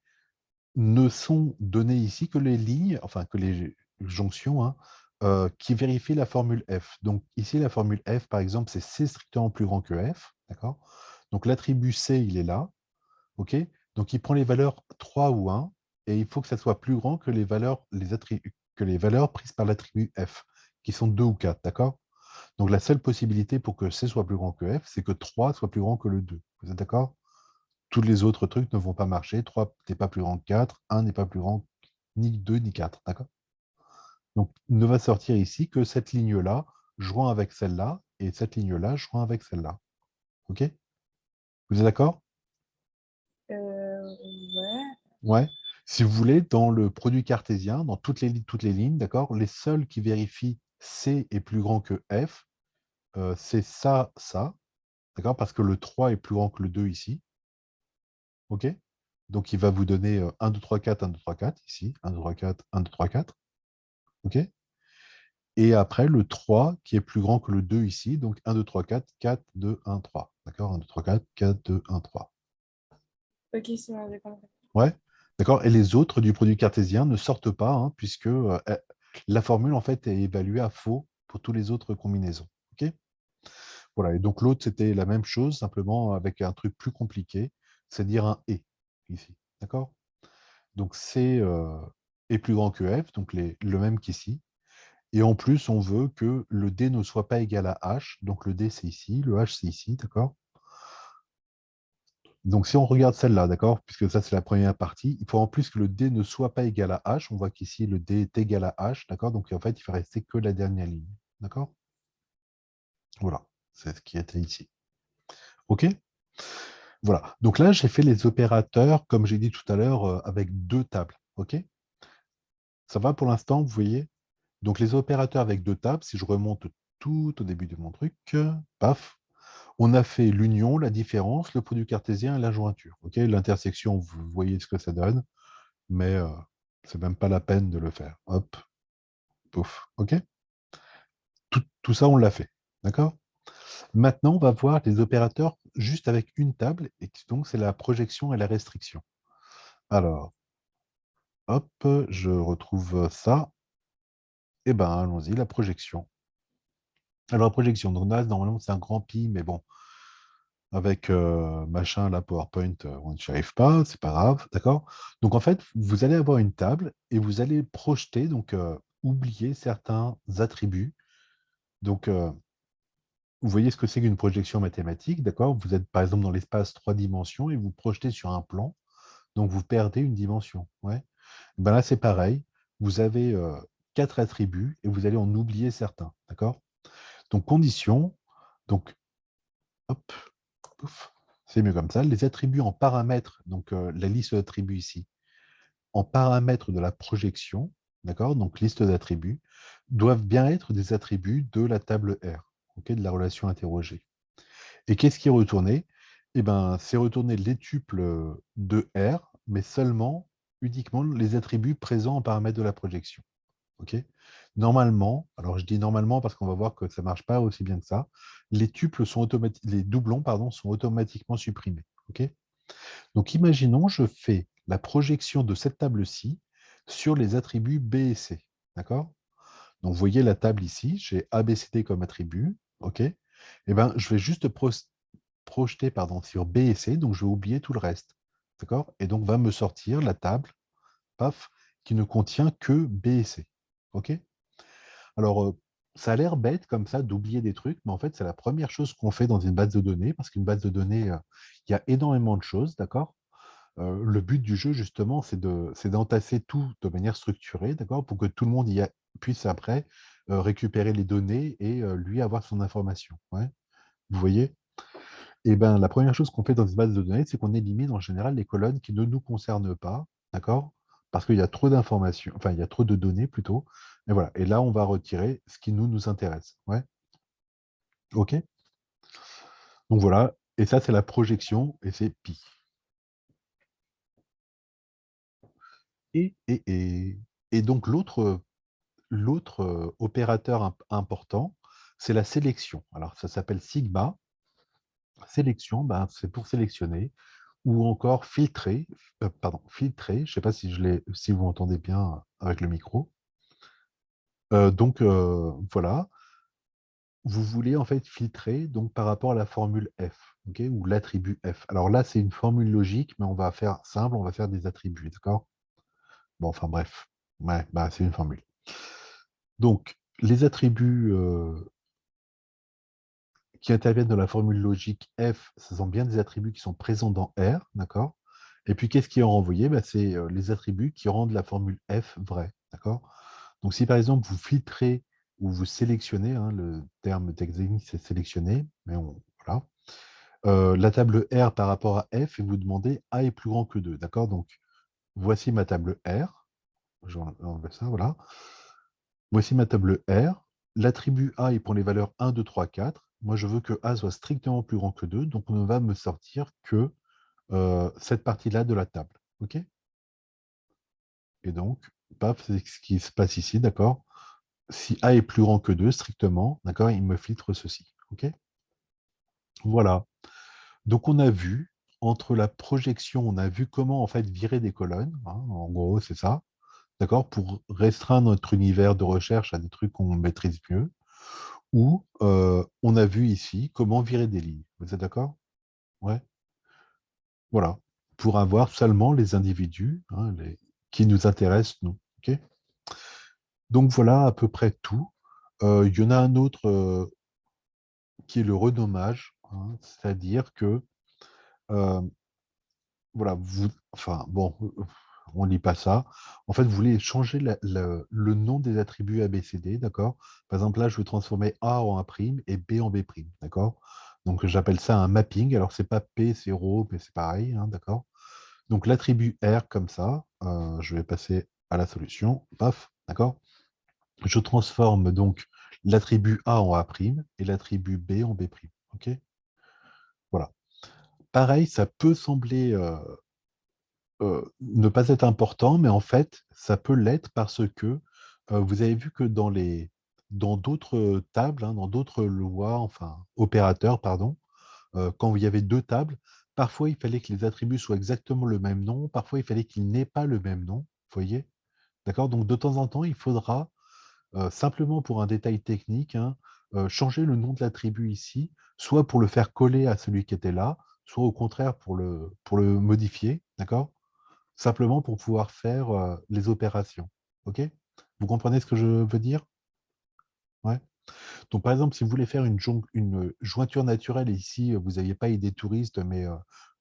S1: ne sont données ici que les lignes, enfin que les jonctions, hein, qui vérifient la formule f. Donc ici, la formule f, par exemple, c'est c strictement plus grand que f. D'accord? Donc l'attribut c, il est là. OK? Donc il prend les valeurs 3 ou 1, et il faut que ça soit plus grand que les valeurs, que les valeurs prises par l'attribut f, qui sont 2 ou 4. D'accord? Donc la seule possibilité pour que c soit plus grand que f, c'est que 3 soit plus grand que le 2. Vous êtes d'accord? Tous les autres trucs ne vont pas marcher. 3 n'est pas plus grand que 4, 1 n'est pas plus grand ni 2 ni 4. D'accord? Donc, ne va sortir ici que cette ligne-là joint avec celle-là et cette ligne-là joint avec celle-là. OK? Vous êtes d'accord?
S2: Ouais.
S1: Ouais. Si vous voulez, dans le produit cartésien, dans toutes les lignes, d'accord, les seuls qui vérifient C est plus grand que F, c'est ça, ça, d'accord, parce que le 3 est plus grand que le 2 ici. OK? Donc, il va vous donner 1, 2, 3, 4, 1, 2, 3, 4, ici. 1, 2, 3, 4, 1, 2, 3, 4. OK? Et après, le 3 qui est plus grand que le 2 ici. Donc 1, 2, 3, 4, 4, 2, 1, 3. D'accord? 1, 2, 3, 4, 4, 2, 1, 3.
S2: Ok, c'est bon, j'ai compris.
S1: Ouais? D'accord? Et les autres du produit cartésien ne sortent pas, hein, puisque la formule, en fait, est évaluée à faux pour toutes les autres combinaisons. OK? Voilà. Et donc l'autre, c'était la même chose, simplement avec un truc plus compliqué, c'est-à-dire un et ici. D'accord? Donc C est plus grand que F, donc le même qu'ici. Et en plus, on veut que le D ne soit pas égal à H. Donc le D, c'est ici, le H, c'est ici, d'accord? Donc si on regarde celle-là, d'accord? Puisque ça, c'est la première partie, il faut en plus que le D ne soit pas égal à H. On voit qu'ici, le D est égal à H, d'accord? Donc en fait, il va rester que la dernière ligne, d'accord? Voilà, c'est ce qui était ici. OK? Voilà. Donc là, j'ai fait les opérateurs, comme j'ai dit tout à l'heure, avec deux tables. OK? Ça va pour l'instant, vous voyez? Donc les opérateurs avec deux tables, si je remonte tout au début de mon truc, paf, on a fait l'union, la différence, le produit cartésien et la jointure. Ok, l'intersection, vous voyez ce que ça donne, mais c'est même pas la peine de le faire. Hop, pouf. Ok, tout ça, on l'a fait. D'accord? Maintenant, on va voir les opérateurs juste avec une table, et donc c'est la projection et la restriction. Alors, hop, je retrouve ça. Eh bien, allons-y, la projection. Alors, la projection, donc là, normalement, c'est un grand pi, mais bon, avec machin, la PowerPoint, on n'y arrive pas, c'est pas grave, d'accord? Donc en fait, vous allez avoir une table et vous allez projeter, donc oublier certains attributs. Donc vous voyez ce que c'est qu'une projection mathématique, d'accord? Vous êtes par exemple dans l'espace 3 dimensions et vous projetez sur un plan, donc vous perdez une dimension. Ouais. Ben là, c'est pareil. Vous avez 4 attributs et vous allez en oublier certains, d'accord? Donc condition, donc hop, pouf, c'est mieux comme ça. Les attributs en paramètres, donc la liste d'attributs ici, en paramètres de la projection, d'accord, donc liste d'attributs, doivent bien être des attributs de la table R, ok, de la relation interrogée. Et qu'est-ce qui est retourné? Eh ben, c'est retourné les tuples de R, mais seulement, uniquement les attributs présents en paramètre de la projection. Ok. Normalement, alors je dis normalement parce qu'on va voir que ça ne marche pas aussi bien que ça, les tuples sont les doublons pardon, sont automatiquement supprimés. Ok. Donc imaginons, je fais la projection de cette table-ci sur les attributs B et C. D'accord? Donc vous voyez la table ici, j'ai A, B, C, D comme attribut. Ok. Eh ben, je vais juste projeter pardon, sur B et C, donc je vais oublier tout le reste. D'accord? Et donc va me sortir la table, paf, qui ne contient que B et C. OK? Alors, ça a l'air bête comme ça d'oublier des trucs, mais en fait, c'est la première chose qu'on fait dans une base de données, parce qu'une base de données, il y a énormément de choses, d'accord? Le but du jeu, justement, c'est d'entasser tout de manière structurée, d'accord? Pour que tout le monde puisse après récupérer les données et lui avoir son information. Ouais? Vous voyez? Eh ben, la première chose qu'on fait dans une base de données, c'est qu'on élimine en général les colonnes qui ne nous concernent pas, d'accord? Parce qu'il y a trop d'informations, enfin, il y a trop de données plutôt. Et voilà. Et là, on va retirer ce qui nous intéresse. Ouais. OK? Donc voilà. Et ça, c'est la projection et c'est pi. Et, et donc, l'autre opérateur important, c'est la sélection. Alors, ça s'appelle sigma. Sélection, ben, c'est pour sélectionner. Ou encore filtrer, pardon, filtrer, je ne sais pas si vous m'entendez bien avec le micro. Donc voilà, vous voulez en fait filtrer donc par rapport à la formule F, ok, ou l'attribut F. Alors là, c'est une formule logique, mais on va faire simple, on va faire des attributs, d'accord? Bon, enfin bref, ouais, bah, c'est une formule. Donc, les attributs qui interviennent dans la formule logique F, ce sont bien des attributs qui sont présents dans R, d'accord? Et puis, qu'est-ce qui est renvoyé? Bah, c'est les attributs qui rendent la formule F vraie, d'accord? Donc, si par exemple, vous filtrez ou vous sélectionnez, hein, le terme technique, c'est sélectionner, mais voilà, la table R par rapport à F et vous demandez A est plus grand que 2, d'accord? Donc, voici ma table R. Je vais enlever ça, voilà. Voici ma table R. L'attribut A, il prend les valeurs 1, 2, 3, 4. Moi, je veux que A soit strictement plus grand que 2, donc on va me sortir que cette partie-là de la table. OK? Et donc, paf, c'est ce qui se passe ici, d'accord? Si A est plus grand que 2, strictement, d'accord, il me filtre ceci. OK? Voilà. Donc, on a vu, entre la projection, on a vu comment en fait virer des colonnes. Hein, en gros, c'est ça. D'accord? Pour restreindre notre univers de recherche à des trucs qu'on maîtrise mieux. Ou on a vu ici comment virer des lignes. Vous êtes d'accord? Ouais. Voilà. Pour avoir seulement les individus hein, qui nous intéressent, nous. OK? Donc voilà à peu près tout. Il y en a un autre qui est le renommage, hein, c'est-à-dire que euh, voilà, enfin bon, on ne lit pas ça. En fait, vous voulez changer le nom des attributs ABCD, d'accord? Par exemple, là, je veux transformer A en A' et B en B', d'accord? Donc j'appelle ça un mapping. Alors, c'est pas P, c'est ρ, mais c'est pareil, hein, d'accord? Donc l'attribut R comme ça, je vais passer à la solution, paf, d'accord? Je transforme donc l'attribut A en A' et l'attribut B en B'. OK? Voilà. Pareil, ça peut sembler ne pas être important, mais en fait, ça peut l'être parce que vous avez vu que dans d'autres tables, hein, dans d'autres lois, enfin opérateurs, pardon, quand il y avait deux tables, parfois il fallait que les attributs soient exactement le même nom, parfois il fallait qu'ils n'aient pas le même nom, vous voyez? D'accord? Donc de temps en temps, il faudra simplement pour un détail technique, hein, changer le nom de l'attribut ici, soit pour le faire coller à celui qui était là, soit au contraire pour le modifier, d'accord? Simplement pour pouvoir faire les opérations. OK? Vous comprenez ce que je veux dire? Ouais. Donc, par exemple, si vous voulez faire une jointure naturelle, et ici, vous n'aviez pas ID touriste, mais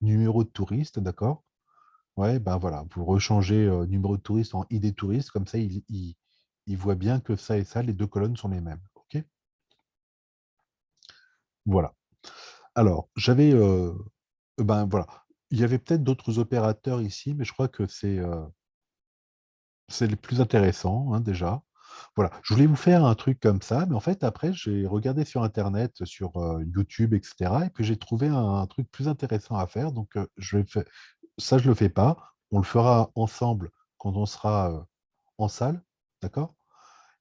S1: numéro de touriste, d'accord? Ouais, ben voilà, vous rechangez numéro de touriste en ID touriste, comme ça, il voit bien que ça et ça, les deux colonnes sont les mêmes. OK? Voilà. Alors, ben voilà. Il y avait peut-être d'autres opérateurs ici, mais je crois que c'est c'est le plus intéressant, hein, déjà. Voilà, je voulais vous faire un truc comme ça, mais en fait, après, j'ai regardé sur Internet, sur YouTube, etc. Et puis j'ai trouvé un truc plus intéressant à faire. Donc, ça, je ne le fais pas. On le fera ensemble quand on sera en salle, d'accord?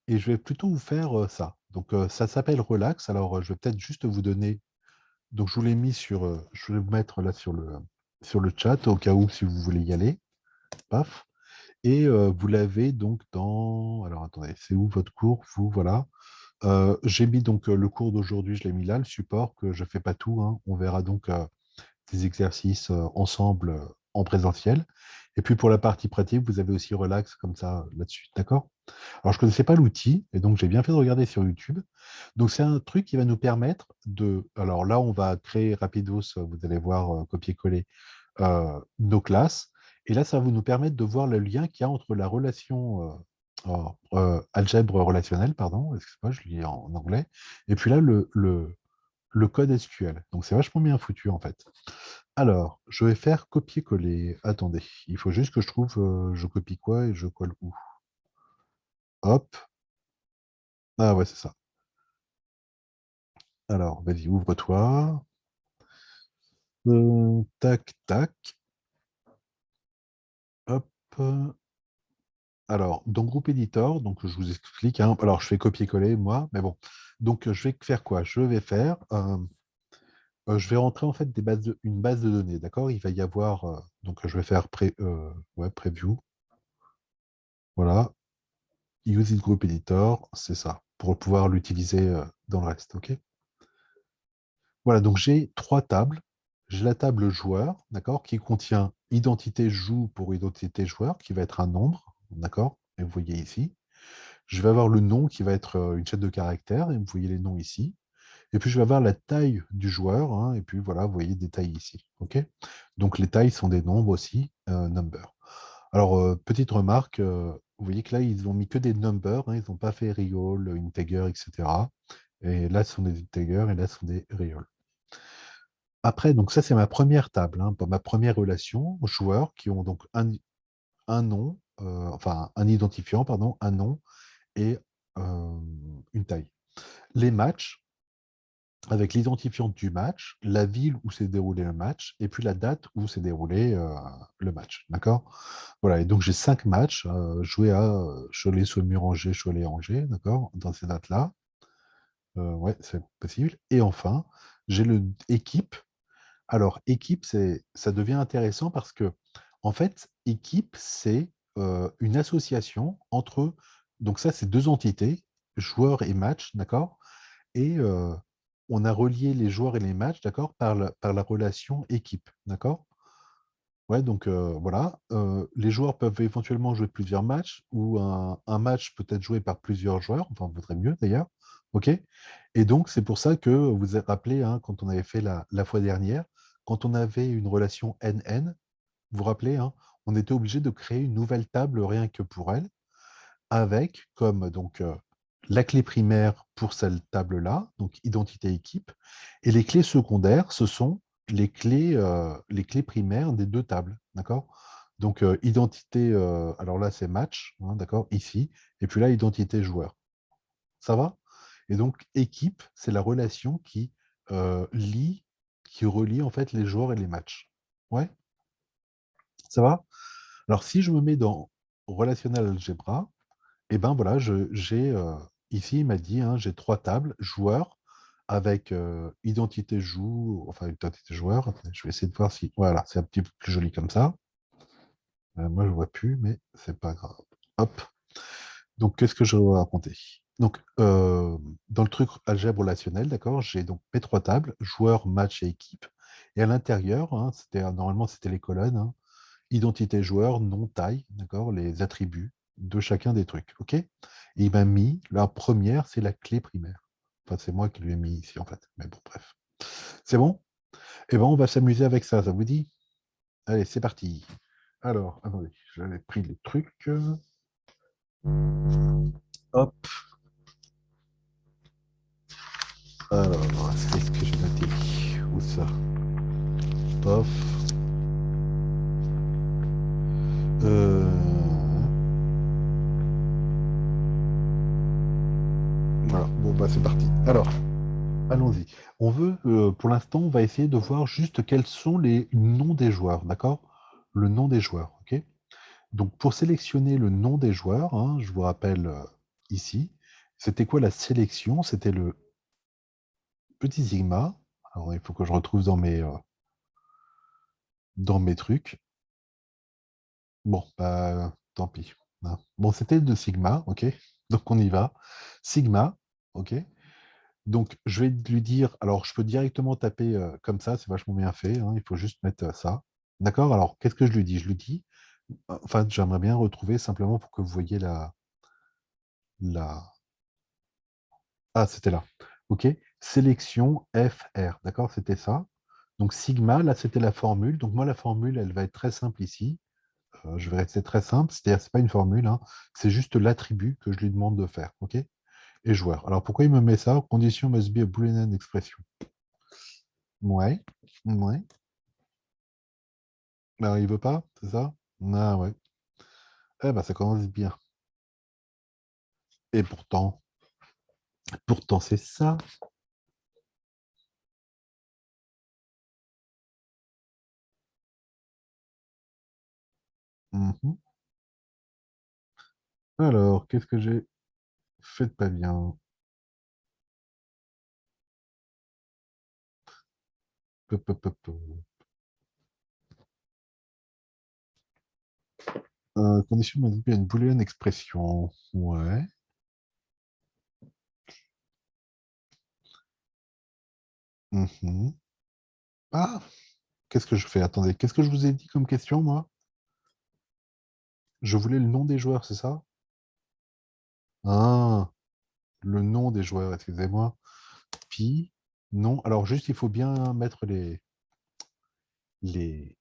S1: Et je vais plutôt vous faire ça. Donc, ça s'appelle Relax. Alors, je vais peut-être juste vous donner. Donc, je vous l'ai mis sur. Je vais vous mettre là sur le chat au cas où si vous voulez y aller. Paf. Et vous l'avez donc dans. Alors, attendez, c'est où votre cours? Vous, voilà. J'ai mis donc le cours d'aujourd'hui, je l'ai mis là, le support, que je ne fais pas tout, hein. On verra donc des exercices ensemble en présentiel. Et puis pour la partie pratique, vous avez aussi Relax comme ça là-dessus, d'accord? Alors je ne connaissais pas l'outil, et donc j'ai bien fait de regarder sur YouTube. Donc c'est un truc qui va nous permettre de... Alors là, on va créer rapidos, vous allez voir, copier-coller nos classes. Et là, ça va nous permettre de voir le lien qu'il y a entre la relation algèbre relationnelle, pardon, excuse-moi, je lis en anglais, et puis là, le code SQL. Donc c'est vachement bien foutu en fait. Alors, je vais faire copier-coller. Attendez, il faut juste que je trouve, je copie quoi et je colle où? Hop. Ah ouais, c'est ça. Alors, vas-y, ouvre-toi. Tac, tac. Hop. Alors, dans Groupe Editor, donc je vous explique, hein. Alors, je fais copier-coller, moi, mais bon. Donc, je vais faire quoi? Je vais faire, je vais rentrer en fait une base de données, d'accord? Il va y avoir, donc je vais faire ouais, preview, voilà. Use it Group Editor, c'est ça, pour pouvoir l'utiliser dans le reste, ok? Voilà, donc j'ai trois tables. J'ai la table joueur, d'accord, qui contient identité joue pour identité joueur, qui va être un nombre, d'accord? Et vous voyez ici. Je vais avoir le nom qui va être une chaîne de caractères, et vous voyez les noms ici. Et puis je vais avoir la taille du joueur, hein, et puis voilà, vous voyez des tailles ici. Ok. Donc les tailles sont des nombres aussi, number. Alors, petite remarque, vous voyez que là, ils n'ont mis que des numbers, hein, ils n'ont pas fait real, integer, etc. Et là, ce sont des integers, et là, ce sont des real. Après, donc ça, c'est ma première table, hein, pour ma première relation, joueurs qui ont donc un nom, enfin un identifiant, pardon, un nom et une taille. Les matchs, avec l'identifiant du match, la ville où s'est déroulé le match, et puis la date où s'est déroulé le match. D'accord? Voilà, et donc j'ai 5 matchs joués à Cholet, Saumur, Angers, Cholet, Angers, d'accord? Dans ces dates-là. Ouais, c'est possible. Et enfin, j'ai le équipe. Alors, équipe, ça devient intéressant parce que, en fait, équipe, c'est une association entre. Donc, ça, c'est deux entités, joueurs et match, d'accord? Et on a relié les joueurs et les matchs, d'accord, par la relation équipe, d'accord? Ouais, donc voilà. Les joueurs peuvent éventuellement jouer plusieurs matchs ou un match peut être joué par plusieurs joueurs, enfin, vaudrait mieux d'ailleurs. OK? Et donc, c'est pour ça que vous vous rappelez, hein, quand on avait fait la fois dernière, quand on avait une relation NN, vous vous rappelez, hein, on était obligé de créer une nouvelle table rien que pour elle avec comme donc la clé primaire pour cette table-là, donc identité équipe, et les clés secondaires, ce sont les clés primaires des deux tables, d'accord? Donc identité, alors là c'est match, hein, d'accord, ici, et puis là identité joueur. Ça va? Et donc équipe, c'est la relation lie, qui relie en fait les joueurs et les matchs. Ouais, ça va? Alors si je me mets dans relationnel algebra, et ben voilà, j'ai ici, il m'a dit, hein, j'ai trois tables, joueurs, avec identité joue, enfin identité joueur. Attendez, je vais essayer de voir si. Voilà, c'est un petit peu plus joli comme ça. Moi, je ne vois plus, mais c'est pas grave. Hop. Donc, qu'est-ce que je dois raconter? Donc, dans le truc algèbre relationnel, d'accord, j'ai donc mes trois tables, joueurs, match et équipe. Et à l'intérieur, hein, normalement, c'était les colonnes, hein, identité joueur, nom, taille, d'accord, les attributs de chacun des trucs, ok? Et il m'a mis, la première, c'est la clé primaire. Enfin, c'est moi qui lui ai mis ici, en fait. Mais bon, bref. C'est bon? Eh ben, on va s'amuser avec ça vous dit? Allez, c'est parti. Alors, attendez, j'avais pris les trucs. Hop. Alors, est-ce que j'ai noté? Où ça? Pof. bah, c'est parti. Alors, allons-y. On veut, pour l'instant, on va essayer de voir juste quels sont les noms des joueurs, d'accord? Le nom des joueurs, ok? Donc, pour sélectionner le nom des joueurs, hein, je vous rappelle ici, c'était quoi la sélection? C'était le petit sigma. Alors, il faut que je retrouve dans mes trucs. Bon, bah, tant pis. Hein. Bon, c'était de sigma, ok? Donc, on y va. Sigma, ok? Donc, je vais lui dire, alors je peux directement taper comme ça, c'est vachement bien fait, hein, il faut juste mettre ça. D'accord? Alors, qu'est-ce que je lui dis? Je lui dis, enfin, j'aimerais bien retrouver simplement pour que vous voyez la... Ah, c'était là. OK? Sélection FR. D'accord? C'était ça. Donc, sigma, là, c'était la formule. Donc, moi, la formule, elle va être très simple ici. Je vais rester très simple, c'est-à-dire, c'est pas une formule, hein, c'est juste l'attribut que je lui demande de faire. OK? Et joueur. Alors, pourquoi il me met ça? Condition must be a Boolean expression. Ouais. Ouais. Alors, il veut pas, c'est ça? Ah ouais. Eh ben, ça commence bien. Et pourtant, c'est ça. Mhm. Alors, qu'est-ce que j'ai fait de pas bien? Pop, pop, pop, pop. Condition modifiée à une booléenne expression. Ouais. Mhm. Ah, qu'est-ce que je fais? Attendez, qu'est-ce que je vous ai dit comme question, moi? Je voulais le nom des joueurs, c'est ça? Ah, le nom des joueurs, excusez-moi. Pi, non. Alors, juste, il faut bien mettre les, les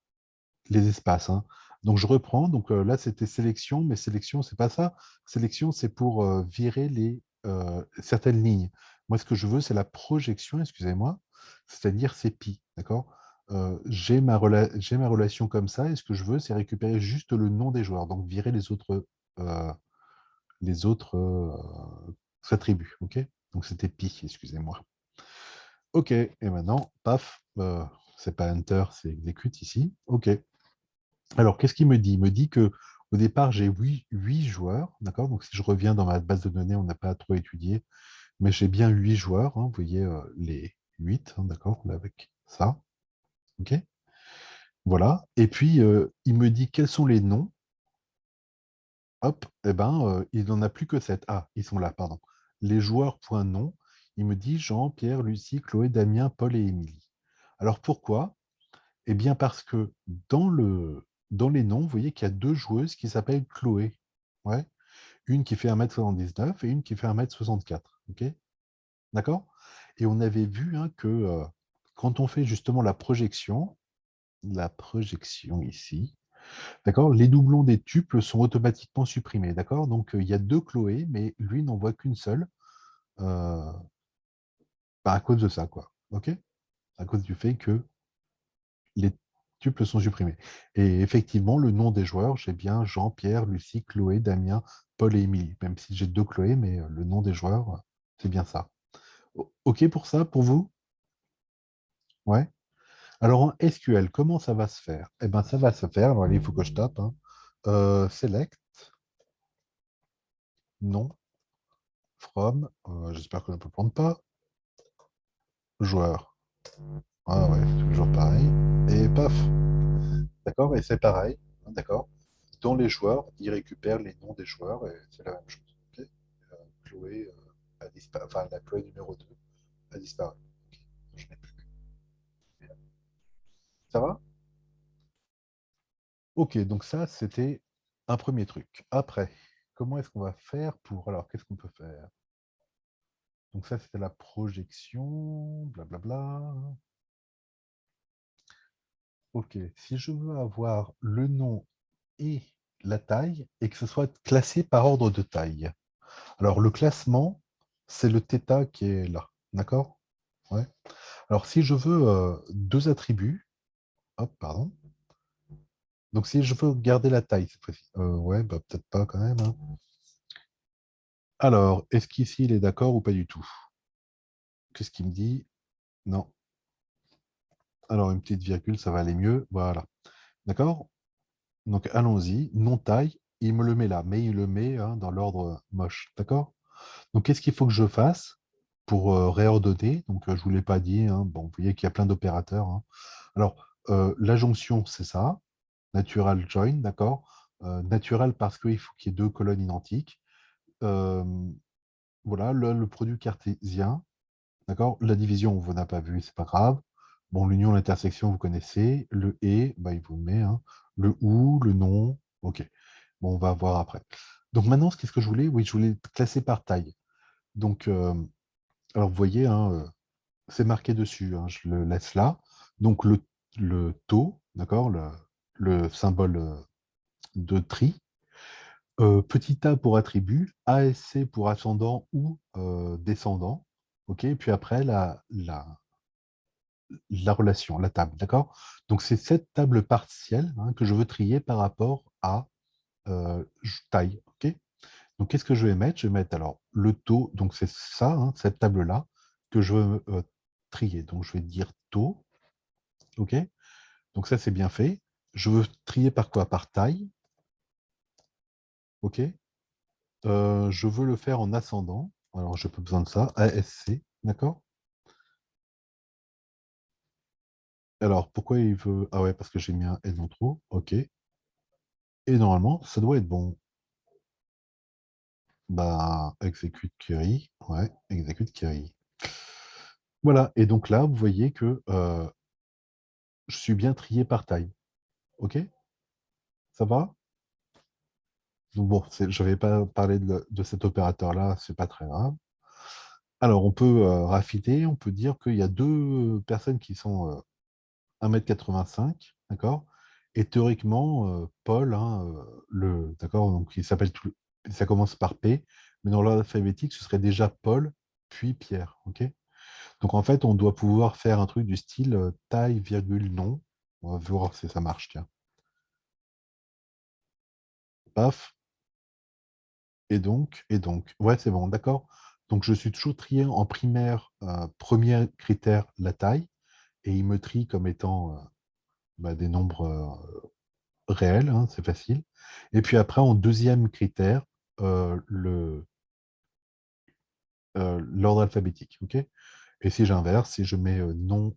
S1: espaces. Hein. Donc je reprends. Donc là, c'était sélection, mais sélection, c'est pas ça. Sélection, c'est pour virer certaines lignes. Moi, ce que je veux, c'est la projection, excusez-moi, c'est-à-dire c'est pi. D'accord? J'ai ma relation comme ça, et ce que je veux, c'est récupérer juste le nom des joueurs, donc virer euh, les autres attributs. OK? Donc c'était pi, excusez-moi. OK, et maintenant, paf, c'est pas enter, c'est exécute ici. OK. Alors, qu'est-ce qu'il me dit? Il me dit que au départ, j'ai huit joueurs, d'accord? Donc, si je reviens dans ma base de données, on n'a pas trop étudié, mais j'ai bien 8 joueurs, hein, vous voyez les 8, hein, d'accord, là, avec ça, ok? Voilà. Et puis, il me dit quels sont les noms. Hop, eh ben, il n'en a plus que 7. Ah, ils sont là, pardon. Les joueurs, point nom. Il me dit Jean, Pierre, Lucie, Chloé, Damien, Paul et Émilie. Alors, pourquoi? Eh bien, parce que dans les noms, vous voyez qu'il y a deux joueuses qui s'appellent Chloé. Ouais. Une qui fait 1,79 m et une qui fait 1,64 m. OK? D'accord? Et on avait vu hein, que quand on fait justement la projection ici, d'accord, les doublons des tuples sont automatiquement supprimés. D'accord? Donc il y a deux Chloé, mais lui n'en voit qu'une seule. euh, bah, à cause de ça, quoi. OK? À cause du fait que les tuples sont supprimés. Et effectivement, le nom des joueurs, j'ai bien Jean, Pierre, Lucie, Chloé, Damien, Paul et Émilie. Même si j'ai deux Chloé, mais le nom des joueurs, c'est bien ça. OK pour ça, pour vous? Ouais. Alors en SQL, comment ça va se faire? Eh bien, ça va se faire. Alors, il faut que je tape. Hein. Select, nom, from, j'espère que je ne peux prendre pas, joueur. Ah ouais, toujours pareil. Et paf. D'accord? Et c'est pareil. Hein, d'accord? Dans les joueurs, il récupère les noms des joueurs et c'est la même chose. Ok. Chloé a disparu, enfin la Chloé numéro 2 a disparu. Ok. Je n'ai plus. Ça va? Ok, donc ça, c'était un premier truc. Après, comment est-ce qu'on va faire pour... Alors, qu'est-ce qu'on peut faire? Donc ça, c'était la projection, blablabla. Ok, si je veux avoir le nom et la taille, et que ce soit classé par ordre de taille. Alors, le classement, c'est le θ qui est là. D'accord? Ouais. Alors, si je veux deux attributs, hop, pardon. Donc, si je veux garder la taille cette fois-ci, ouais, bah, peut-être pas quand même. Hein. Alors, est-ce qu'ici il est d'accord ou pas du tout? qu'est-ce qu'il me dit? Non. Alors, une petite virgule, ça va aller mieux. Voilà. D'accord? Donc, allons-y. Non taille, il me le met là, mais il le met hein, dans l'ordre moche. D'accord? Donc, qu'est-ce qu'il faut que je fasse pour réordonner? Donc, je ne vous l'ai pas dit. Hein. Bon, vous voyez qu'il y a plein d'opérateurs. Hein. Alors, la jonction, c'est ça. Natural join, d'accord? Natural parce qu'il faut qu'il y ait deux colonnes identiques. Euh, voilà, le produit cartésien, d'accord? La division, vous n'a pas vu, c'est pas grave. Bon, l'union, l'intersection, vous connaissez. Le et, bah, il vous le met. Hein. Le ou, le non. OK. Bon, on va voir après. Donc maintenant, qu'est-ce que je voulais? Oui, je voulais classer par taille. Donc, alors vous voyez, hein, c'est marqué dessus. Hein, je le laisse là. Donc le taux, d'accord? Le symbole de tri. Petit a pour attribut, ASC pour ascendant ou descendant. OK? Et puis après, la relation, la table, d'accord? Donc c'est cette table partielle hein, que je veux trier par rapport à taille, ok? Donc qu'est-ce que je vais mettre? Je vais mettre alors le taux, donc c'est ça, hein, cette table-là, que je veux trier. Donc je vais dire taux, ok? Donc ça c'est bien fait. Je veux trier par quoi? Par taille, ok? Je veux le faire en ascendant. Alors je n'ai pas besoin de ça, ASC, d'accord? Alors pourquoi il veut... Ah ouais, parce que j'ai mis un N en trop, ok. Et normalement, ça doit être bon. Bah, execute query. Ouais, execute query. Voilà. Et donc là, vous voyez que je suis bien trié par taille. OK? Ça va? Donc bon, je ne vais pas parler de cet opérateur-là, c'est pas très grave. Alors, on peut raffiner, on peut dire qu'il y a deux personnes qui sont 1,85 m, d'accord? Et théoriquement, Paul, hein, d'accord, donc il s'appelle ça commence par P, mais dans l'ordre alphabétique, ce serait déjà Paul, puis Pierre, ok? Donc en fait, on doit pouvoir faire un truc du style taille, virgule, nom. On va voir si ça marche, tiens. Paf, et donc. Ouais, c'est bon, d'accord. Donc je suis toujours trié en primaire, premier critère, la taille, et il me trie comme étant bah, des nombres réels, hein, c'est facile. Et puis après, en deuxième critère, l'ordre alphabétique, ok? Et si j'inverse, si je mets nom,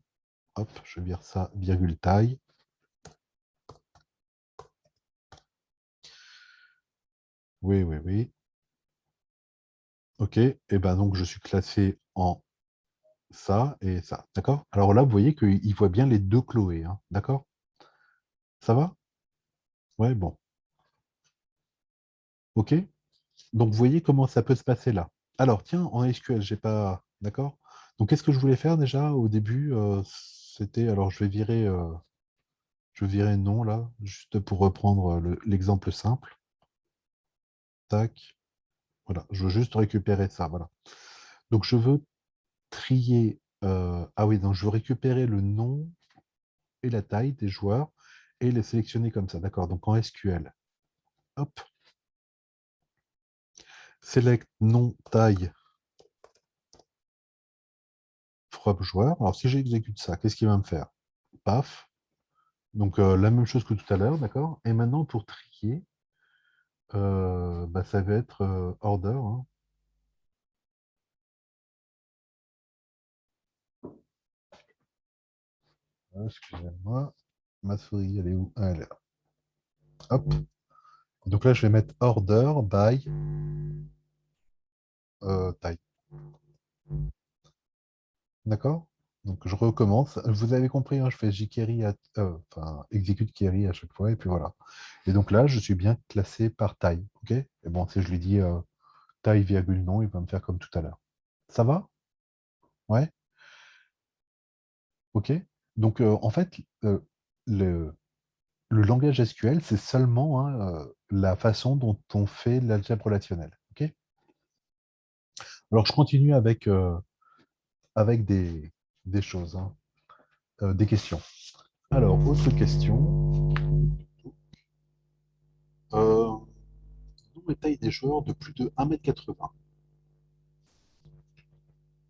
S1: hop, je vire ça, virgule taille. Oui, oui, oui. OK, et ben donc je suis classé en ça et ça, d'accord? Alors là, vous voyez qu'il voit bien les deux Chloé, hein, d'accord? Ça va? Ouais, bon. OK? Donc vous voyez comment ça peut se passer là. Alors tiens, en SQL, j'ai pas. D'accord? Donc qu'est-ce que je voulais faire déjà au début? C'était. Alors je vais virer non là, juste pour reprendre l'exemple simple. Tac. Voilà, je veux juste récupérer ça. Voilà. Donc je veux trier. Ah oui, donc je veux récupérer le nom et la taille des joueurs et les sélectionner comme ça. D'accord, donc en SQL. Hop, select nom, taille, from joueur. Alors si j'exécute ça, qu'est-ce qu'il va me faire? Paf. Donc la même chose que tout à l'heure, d'accord? Et maintenant pour trier, bah, ça va être order. Hein. Ah, excusez-moi, ma souris, elle est où? Ah, elle est là. Hop. Donc là, je vais mettre order by taille. D'accord? Donc je recommence. Vous avez compris, hein, je fais jQuery, enfin execute query à chaque fois, et puis voilà. Et donc là, je suis bien classé par taille. OK? Et bon, si je lui dis taille, virgule, non, il va me faire comme tout à l'heure. Ça va? Ouais? OK? Donc en fait, le, le langage SQL, c'est seulement hein, la façon dont on fait l'algèbre relationnelle. OK? Alors je continue avec des choses, hein, des questions. Alors, autre question. Nombre et taille des joueurs de plus de 1,80 m.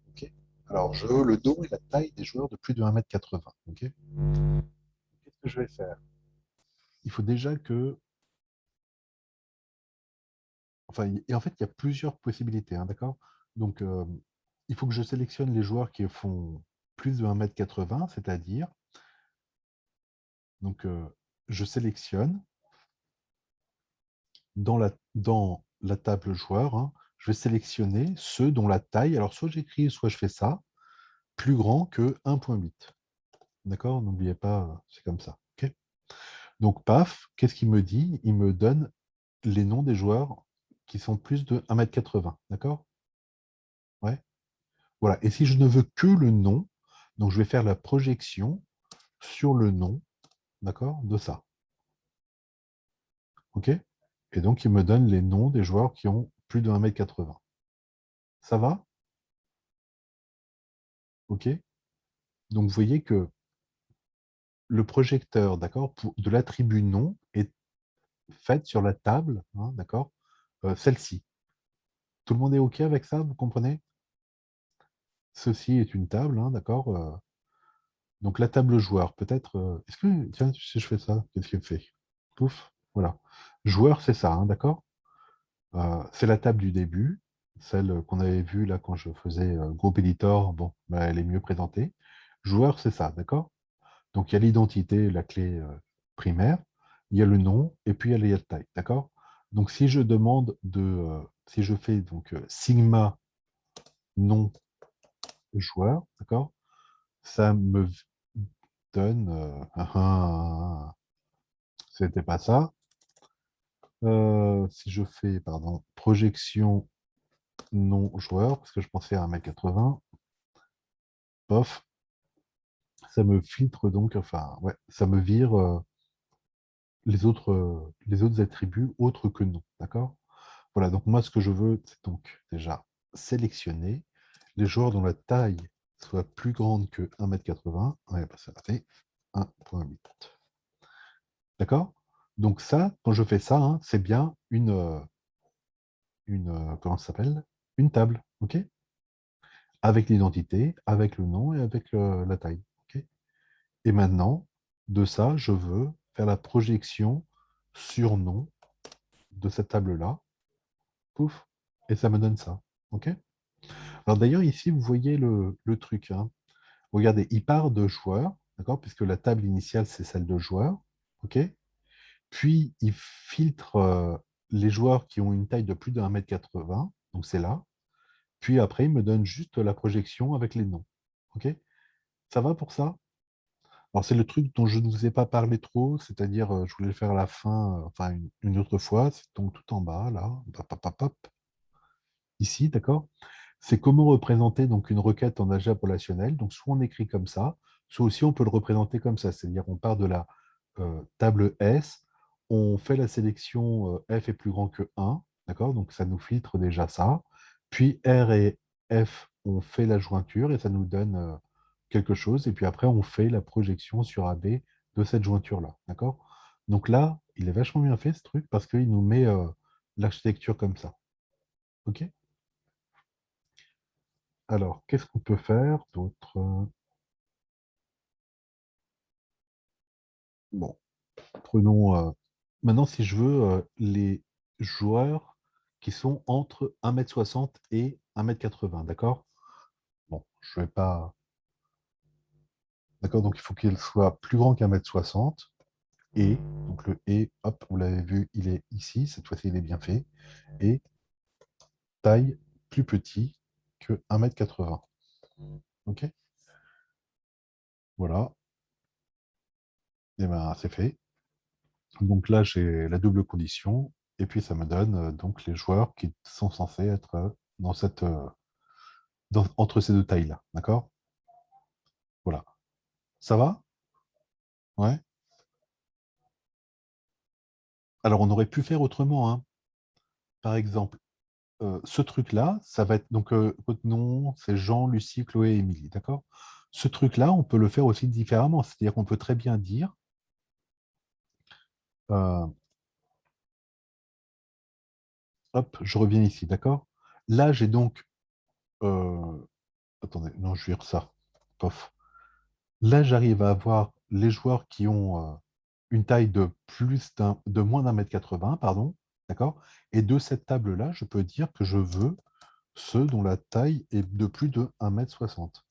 S1: Ok. Alors, je veux le dos et la taille des joueurs de plus de 1,80 m. Ok. Qu'est-ce que je vais faire? Il faut déjà que... Enfin, et en fait, il y a plusieurs possibilités, hein, d'accord? Donc, il faut que je sélectionne les joueurs qui font plus de 1,80 m, c'est-à-dire, donc, je sélectionne dans la table joueur, hein, je vais sélectionner ceux dont la taille, alors soit j'écris, soit je fais ça, plus grand que 1,8. D'accord? N'oubliez pas, c'est comme ça. Ok. Donc, paf, qu'est-ce qu'il me dit? Il me donne les noms des joueurs qui sont plus de 1,80 m. D'accord? Ouais. Voilà. Et si je ne veux que le nom, donc je vais faire la projection sur le nom, d'accord, de ça. OK? Et donc, il me donne les noms des joueurs qui ont plus de 1,80 m. Ça va? OK? Donc, vous voyez que le projecteur, d'accord, de l'attribut nom est fait sur la table, hein, d'accord, celle-ci. Tout le monde est OK avec ça, vous comprenez? Ceci est une table, hein, d'accord. Donc la table joueur, peut-être. Est-ce que, tiens, si je fais ça, qu'est-ce qu'il me fait? Pouf, voilà. Joueur, c'est ça, hein, d'accord? C'est la table du début, celle qu'on avait vue là quand je faisais groupe editor. Bon, bah, elle est mieux présentée. Joueur, c'est ça, d'accord? Donc il y a l'identité, la clé primaire, il y a le nom, et puis il y a la taille, d'accord? Donc si je demande si je fais donc sigma nom joueur, d'accord? Ça me donne, c'était pas ça. Si je fais, pardon, projection non joueur, parce que je pensais à 1,80 m, pof, ça me filtre donc, enfin, ouais, ça me vire les autres attributs autres que non, d'accord? Voilà, donc moi, ce que je veux, c'est donc déjà sélectionner les joueurs dont la taille soit plus grande que 1,80 m. Ouais, bah, ça fait 1,8. D'accord? Donc ça, quand je fais ça, hein, c'est bien comment ça s'appelle? Une table, ok? Avec l'identité, avec le nom et avec la taille. Ok. Et maintenant, de ça, je veux faire la projection sur nom de cette table-là. Pouf, et ça me donne ça. Ok. Alors d'ailleurs, ici, vous voyez le truc, hein. Regardez, il part de joueur, d'accord, puisque la table initiale, c'est celle de joueur. Ok. Puis, il filtre les joueurs qui ont une taille de plus de 1,80 m, donc c'est là. Puis après, il me donne juste la projection avec les noms. Ok. Ça va pour ça? Alors, c'est le truc dont je ne vous ai pas parlé trop, c'est-à-dire, je voulais le faire à la fin, enfin, une autre fois, c'est donc tout en bas, là, hop, hop, hop, hop, ici, d'accord? C'est comment représenter donc une requête en algèbre relationnelle. Donc, soit on écrit comme ça, soit aussi on peut le représenter comme ça, c'est-à-dire on part de la table S, on fait la sélection F est plus grand que 1, d'accord? Donc, ça nous filtre déjà ça. Puis R et F, on fait la jointure et ça nous donne quelque chose. Et puis après, on fait la projection sur AB de cette jointure-là, d'accord? Donc là, il est vachement bien fait ce truc parce qu'il nous met l'architecture comme ça. OK? Alors, qu'est-ce qu'on peut faire d'autre? Bon, prenons. Maintenant, si je veux les joueurs qui sont entre 1,60 m et 1,80 m, d'accord? Bon, je vais pas. D'accord, donc il faut qu'il soit plus grand qu'1,60 m. Et, donc le et, hop, vous l'avez vu, il est ici. Cette fois-ci, il est bien fait. Et taille plus petit que 1,80 m. OK? Voilà. Et ben, c'est fait. Donc là, j'ai la double condition, et puis ça me donne donc les joueurs qui sont censés être dans entre ces deux tailles-là. D'accord? Voilà. Ça va? Ouais. Alors, on aurait pu faire autrement, hein. Par exemple, ce truc-là, ça va être donc votre nom, c'est Jean, Lucie, Chloé, Émilie. D'accord? Ce truc-là, on peut le faire aussi différemment. C'est-à-dire qu'on peut très bien dire, euh, hop, je reviens ici. D'accord? Là, j'ai donc Attendez, non, je vais dire ça. Pof. Là, j'arrive à avoir les joueurs qui ont une taille de moins d'un mètre 80, pardon, d'accord? Et de cette table-là, je peux dire que je veux ceux dont la taille est de plus de 1 mètre 60.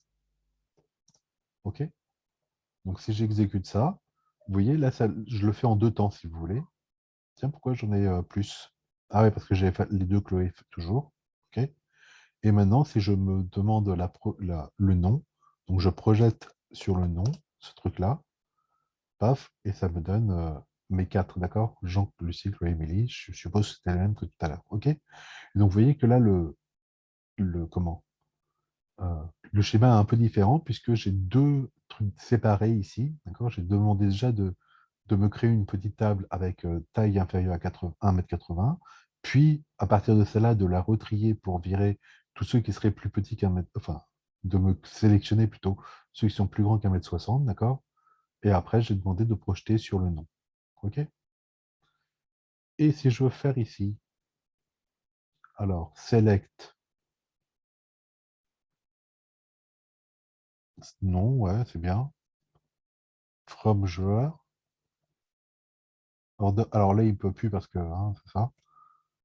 S1: OK? Donc, si j'exécute ça, vous voyez, là, je le fais en 2 temps, si vous voulez. Tiens, pourquoi j'en ai plus? Ah ouais, parce que j'ai fait les deux Chloé toujours. OK? Et maintenant, si je me demande le nom, donc je projette sur le nom, ce truc-là, paf, et ça me donne mes quatre, d'accord? Jean, Lucie, Chloé, Émilie, je suppose que c'était la même que tout à l'heure. OK? Et donc, vous voyez que là, comment? Euh, le schéma est un peu différent puisque j'ai deux trucs séparés ici. D'accord? J'ai demandé déjà de me créer une petite table avec taille inférieure à 1 m 80. Puis, à partir de celle-là, de la retrier pour virer tous ceux qui seraient plus petits qu'un mètre. Enfin, de me sélectionner plutôt ceux qui sont plus grands qu'un mètre 60. D'accord? Et après, j'ai demandé de projeter sur le nom. OK? Et si je veux faire ici, alors, select, non, ouais, c'est bien. From joueur. Alors là, il ne peut plus parce que, hein, c'est ça.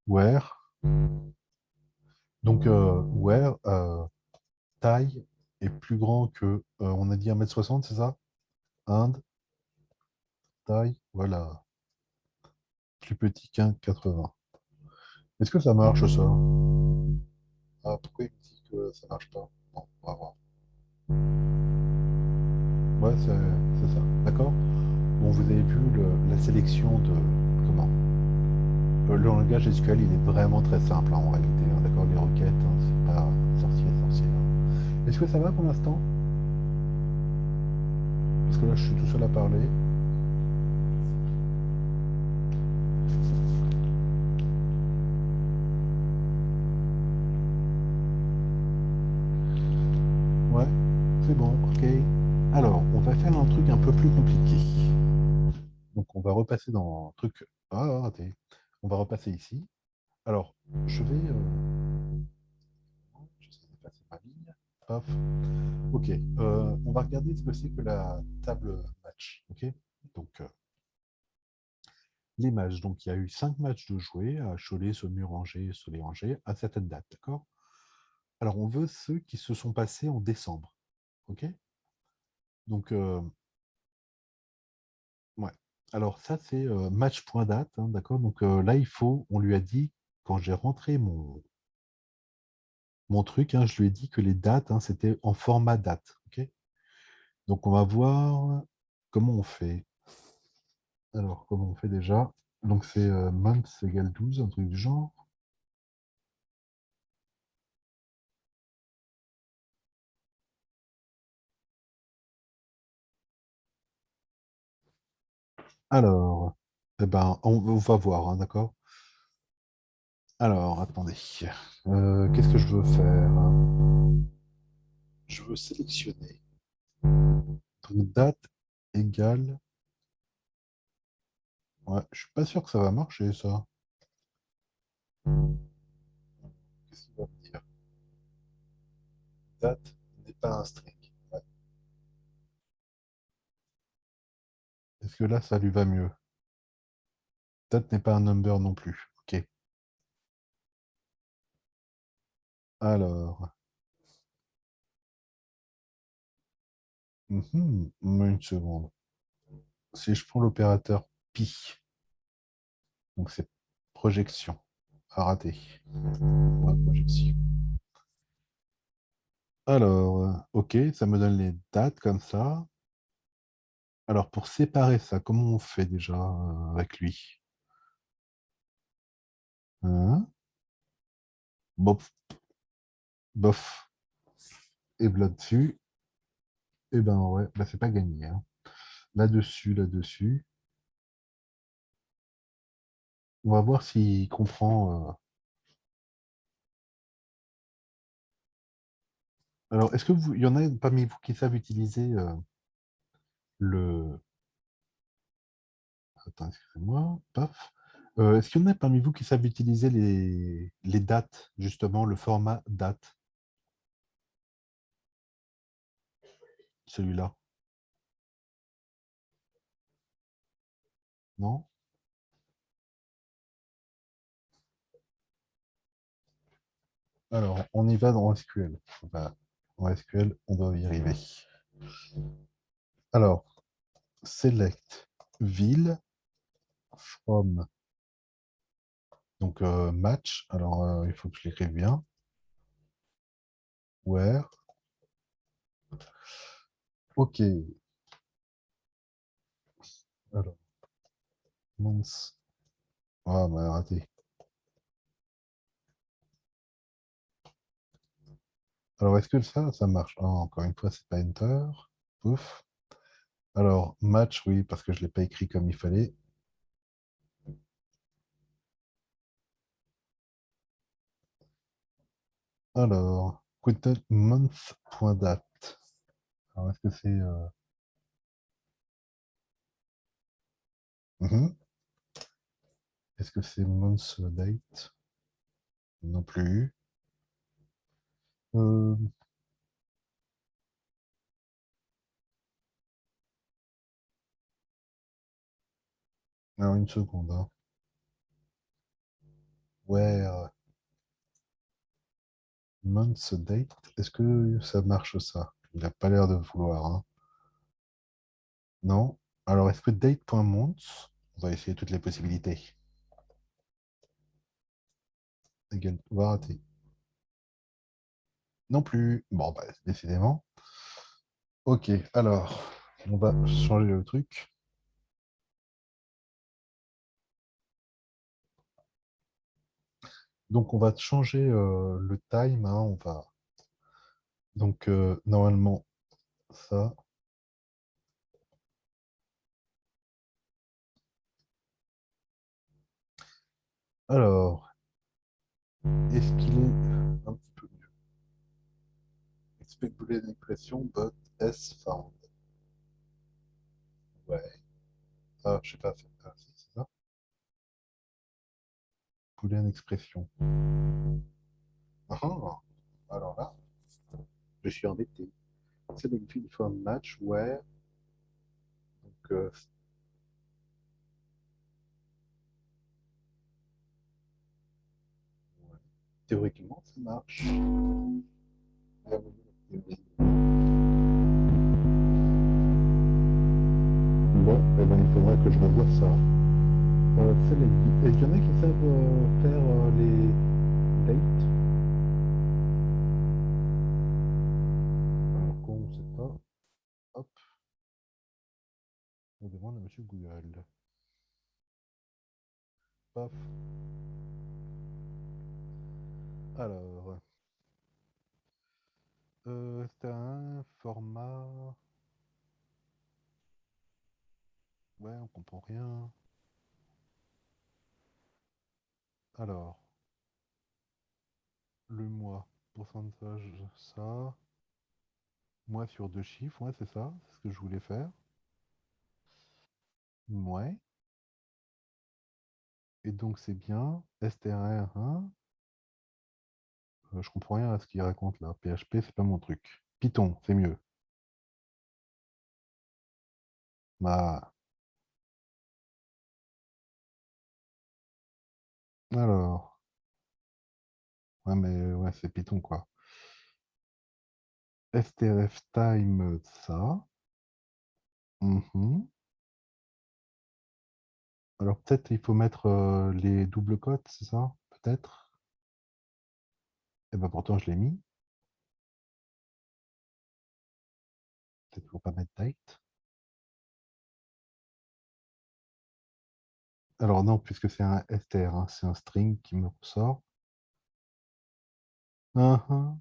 S1: Where. Donc, where, taille est plus grand que, on a dit 1 m 60, c'est ça? Inde, taille, voilà, plus petit qu'1,80. Est-ce que ça marche, ça? Ah, pourquoi il me dit que ça marche pas? Bon, on va voir. Ouais, c'est ça. D'accord? Bon, vous avez vu la sélection de... Comment? Le langage SQL, il est vraiment très simple, hein, en réalité, hein. D'accord? Les requêtes, hein, c'est pas sorcier, hein. Est-ce que ça va pour l'instant? Parce que là, je suis tout seul à parler. Ouais, c'est bon, ok. Alors, on va faire un truc un peu plus compliqué. Donc, on va repasser dans un truc. Ah, raté. On va repasser ici. Alors, j'essaie de passer ma ligne. Hop. Ok. On va regarder ce que c'est que la table match. Ok. Donc, les matchs. Donc, il y a eu 5 matchs de jouer à Cholet, Saumur-Angers, Soleil-Angers à certaines dates. D'accord. Alors, on veut ceux qui se sont passés en décembre. Ok. Donc, ouais. Alors ça, c'est match.date, hein, d'accord? Donc là, on lui a dit, quand j'ai rentré mon truc, hein, je lui ai dit que les dates, hein, c'était en format date. Ok. Donc on va voir comment on fait. Alors, comment on fait déjà? Donc c'est month égale 12, un truc du genre. Alors, eh ben, on va voir, hein, d'accord? Alors, attendez. Qu'est-ce que je veux faire? Je veux sélectionner. Donc date égale. Ouais, je suis pas sûr que ça va marcher, ça. Qu'est-ce qu'il va me dire? Date n'est pas un string. Ouais. Est-ce que là, ça lui va mieux? Date n'est pas un number non plus. OK. Alors, une seconde. Si je prends l'opérateur pi, donc c'est projection, à rater. Ouais, projection. Alors, OK, ça me donne les dates comme ça. Alors, pour séparer ça, comment on fait déjà avec lui? Hein. Bof, bof. Et là-dessus, eh ben ouais, bah, c'est pas gagné, hein. Là-dessus, là-dessus. On va voir s'il comprend. Alors, est-ce que il y en a parmi vous qui savent utiliser le... Attends, excusez-moi. Paf. Est-ce qu'il y en a parmi vous qui savent utiliser les dates, justement, le format date? celui-là? Non? Alors, on y va dans SQL. Bah, en SQL, on doit y arriver. Alors, select ville from. Donc, match. Alors, il faut que je l'écrive bien. Where. OK. Alors, months. Ah, bah, raté. Alors, est-ce que ça marche? Ah, encore une fois, c'est pas Enter. Pouf. Alors, match, oui, parce que je ne l'ai pas écrit comme il fallait. Alors, quoted month.date. Alors, est-ce que c'est. Mhm. Est-ce que c'est month date? Non plus. Euh, alors, une seconde, hein. Where month date? Est-ce que ça marche ça? Il n'a pas l'air de vouloir, hein. Non. Alors, est-ce que date.month? On va essayer toutes les possibilités. Again, on va rater. Non plus. Bon, bah, décidément. Ok, alors, on va changer le truc. Donc, on va changer le time, hein, on va. Donc, normalement, ça. Alors, est-ce qu'il est un petit peu mieux? Expect boolean expression, but s found. Ouais. Ah, je sais pas. Ah, si, c'est ça. Boolean expression. Ah, ah. Alors là, je suis embêté. C'est le field from match where. Donc, ouais. Théoriquement, ça marche. Ah oui, oui. Bon, eh ben, il faudra que je revoie ça. Et il y en a qui savent faire les dates. Alors, qu'on ne sait pas. Hop, on demande à Monsieur Google. Paf. Alors, c'est un format. Ouais, on comprend rien. Alors, le mois, pourcentage, ça. Mois sur deux chiffres, ouais, c'est ça. C'est ce que je voulais faire. Ouais. Et donc, c'est bien. STR1. Je comprends rien à ce qu'il raconte là. PHP, c'est pas mon truc. Python, c'est mieux. Bah, alors. Ouais, mais ouais, c'est Python, quoi. STRF time, ça. Mhm. Alors peut-être il faut mettre les doubles cotes, c'est ça? Peut-être? Et ben pourtant je l'ai mis. Peut-être faut pas mettre date. Alors non, puisque c'est un str, hein, c'est un string qui me ressort. Mhm.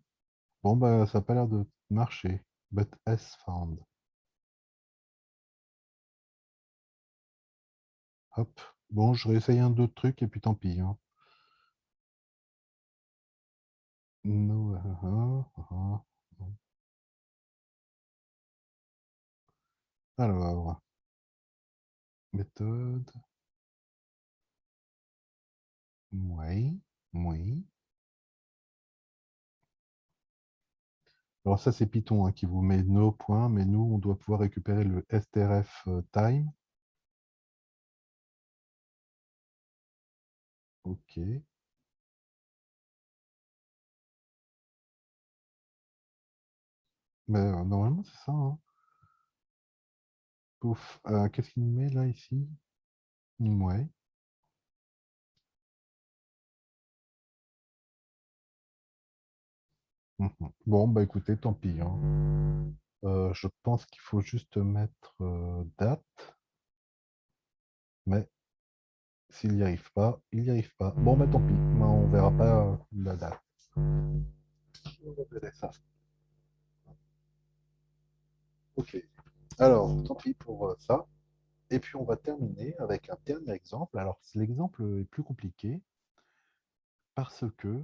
S1: Bon bah ça n'a pas l'air de marcher. But s found. Hop. Bon, je réessaye un d'autres trucs et puis tant pis, hein. No, Alors, méthode. Oui, oui. Alors ça, c'est Python hein, qui vous met nos points, mais nous, on doit pouvoir récupérer le strf time. OK. Mais normalement, c'est ça. Hein. Pouf. Qu'est-ce qu'il nous met là, ici? Ouais. Mhm. Bon, bah écoutez, tant pis. Hein. Je pense qu'il faut juste mettre date, mais s'il n'y arrive pas, il n'y arrive pas. Bon, bah tant pis, moi, on verra pas la date. On verra ça. Ok. Alors, tant pis pour ça. Et puis, on va terminer avec un dernier exemple. Alors, l'exemple est plus compliqué parce que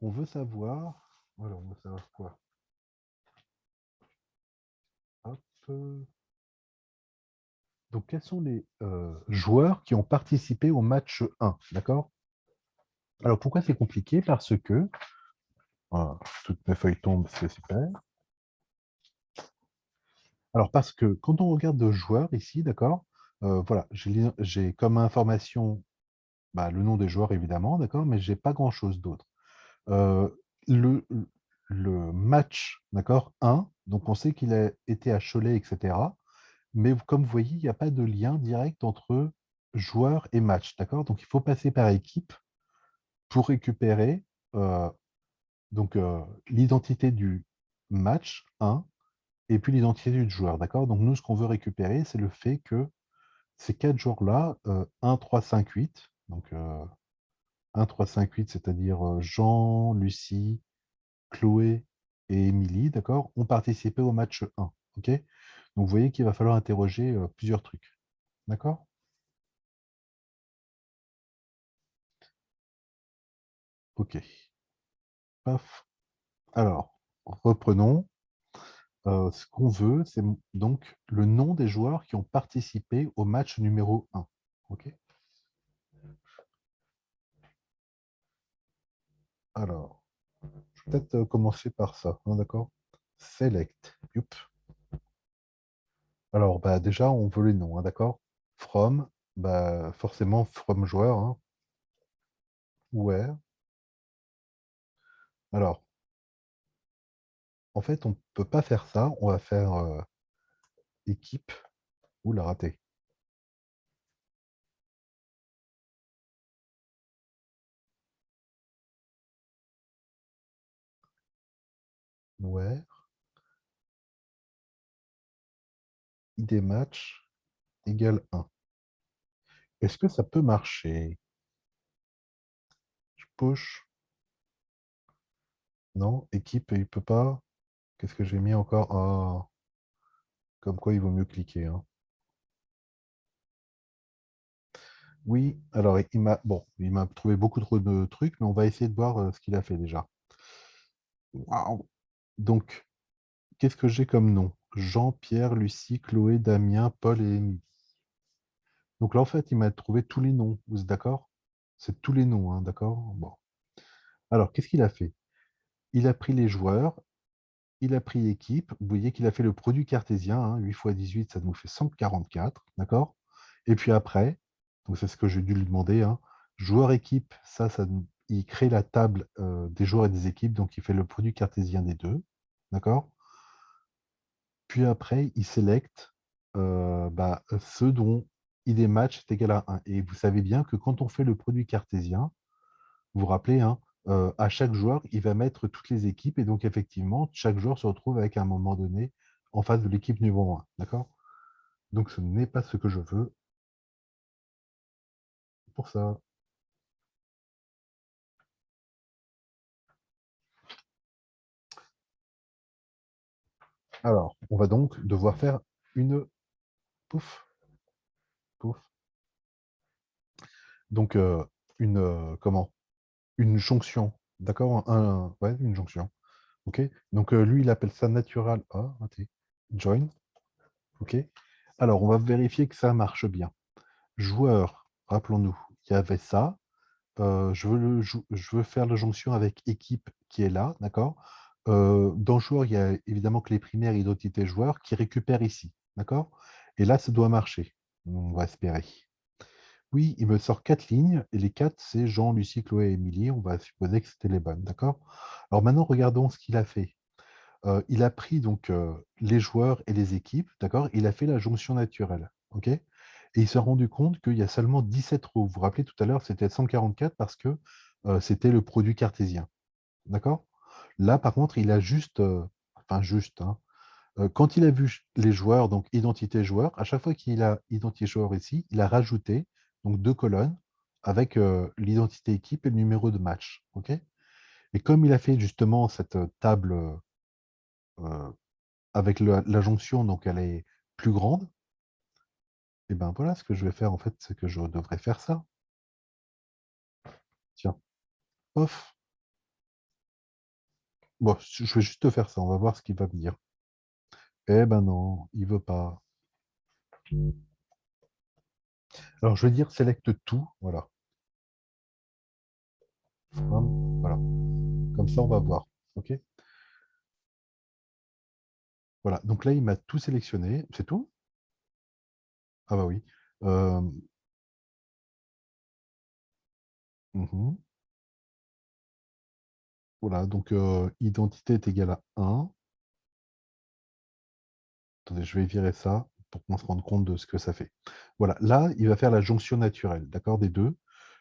S1: on veut savoir. Voilà, on veut savoir quoi? Hop. Donc, quels sont les joueurs qui ont participé au match 1, d'accord? Alors, pourquoi c'est compliqué? Parce que, voilà, toutes mes feuilles tombent, c'est super. Alors, parce que quand on regarde de joueurs ici, d'accord, voilà, j'ai comme information bah, le nom des joueurs, évidemment, d'accord, mais j'ai pas grand-chose d'autre. Euh, le, le match, d'accord, 1, donc on sait qu'il a été à Cholet, etc. Mais comme vous voyez, il n'y a pas de lien direct entre joueur et match, d'accord? Donc il faut passer par équipe pour récupérer euh, donc l'identité du match 1 et puis l'identité du joueur, d'accord? Donc nous, ce qu'on veut récupérer, c'est le fait que ces quatre joueurs-là, 1, 3, 5, 8, donc 1, 3, 5, 8, c'est-à-dire Jean, Lucie, Chloé et Émilie, d'accord, ont participé au match 1, ok? Donc vous voyez qu'il va falloir interroger plusieurs trucs, d'accord? Ok, paf. Alors, reprenons. Ce qu'on veut, c'est donc le nom des joueurs qui ont participé au match numéro 1. Ok. Alors, je vais peut-être commencer par ça, hein, d'accord? Select. Youp. Alors, bah, déjà, on veut les noms, hein, d'accord? From, bah, forcément, from joueur. Hein. Where. Alors, en fait, on ne peut pas faire ça. On va faire équipe ou la rater. Where, ID match égale 1. Est-ce que ça peut marcher? Je push. Non, équipe, il peut pas. Qu'est-ce que j'ai mis encore? Ah, comme quoi il vaut mieux cliquer. Hein. Oui, alors il m'a bon, il m'a trouvé beaucoup trop de trucs, mais on va essayer de voir ce qu'il a fait déjà. Waouh. Donc, qu'est-ce que j'ai comme nom? Jean, Pierre, Lucie, Chloé, Damien, Paul et Émilie. Donc là, en fait, il m'a trouvé tous les noms. Vous êtes d'accord? C'est tous les noms, hein, d'accord? Bon. Alors, qu'est-ce qu'il a fait? Il a pris les joueurs, il a pris équipe. Vous voyez qu'il a fait le produit cartésien, hein, 8 fois 18, ça nous fait 144, d'accord? Et puis après, donc c'est ce que j'ai dû lui demander, hein, joueur équipe, il crée la table des joueurs et des équipes, donc il fait le produit cartésien des deux, d'accord? Puis après, il sélecte bah, ceux dont ID match est égal à 1. Et vous savez bien que quand on fait le produit cartésien, vous vous rappelez, hein, à chaque joueur, il va mettre toutes les équipes. Et donc, effectivement, chaque joueur se retrouve avec à un moment donné en face de l'équipe numéro 1. D'accord? Donc, ce n'est pas ce que je veux pour ça. Alors, on va donc devoir faire une pouf, pouf. Donc, comment? Une jonction. D'accord? Ouais, une jonction. OK? Donc, lui, il appelle ça natural. Ah, raté. Join. OK? Alors, on va vérifier que ça marche bien. Joueur, rappelons-nous, il y avait ça. Je veux faire la jonction avec équipe qui est là, d'accord? Dans joueur, il y a évidemment clé primaire, identité joueur qui récupère ici. D'accord? Et là, ça doit marcher. On va espérer. Oui, il me sort 4 lignes, et les 4, c'est Jean, Lucie, Chloé et Émilie. On va supposer que c'était les bonnes. D'accord? Alors maintenant, regardons ce qu'il a fait. Il a pris donc les joueurs et les équipes, d'accord? Il a fait la jonction naturelle, ok? Et il s'est rendu compte qu'il y a seulement 17 rows. Vous vous rappelez tout à l'heure, c'était 144 parce que c'était le produit cartésien, d'accord? Là, par contre, il a juste, enfin juste, hein, quand il a vu les joueurs, donc identité joueur, à chaque fois qu'il a identifié joueur ici, il a rajouté donc 2 colonnes avec l'identité équipe et le numéro de match, ok? Et comme il a fait justement cette table euh, avec la jonction, donc elle est plus grande, et ben voilà, ce que je vais faire en fait, c'est que je devrais faire ça. Tiens, off. Bon, je vais juste faire ça, on va voir ce qu'il va me dire. Eh ben non, il veut pas. Alors je vais dire select tout, voilà. Voilà. Comme ça, on va voir. OK? Voilà. Donc là, il m'a tout sélectionné. C'est tout? Ah bah oui. Euh, mhm. Voilà. Donc identité est égale à 1. Attendez, je vais virer ça pour qu'on se rende compte de ce que ça fait. Voilà. Là, il va faire la jonction naturelle, d'accord, des deux.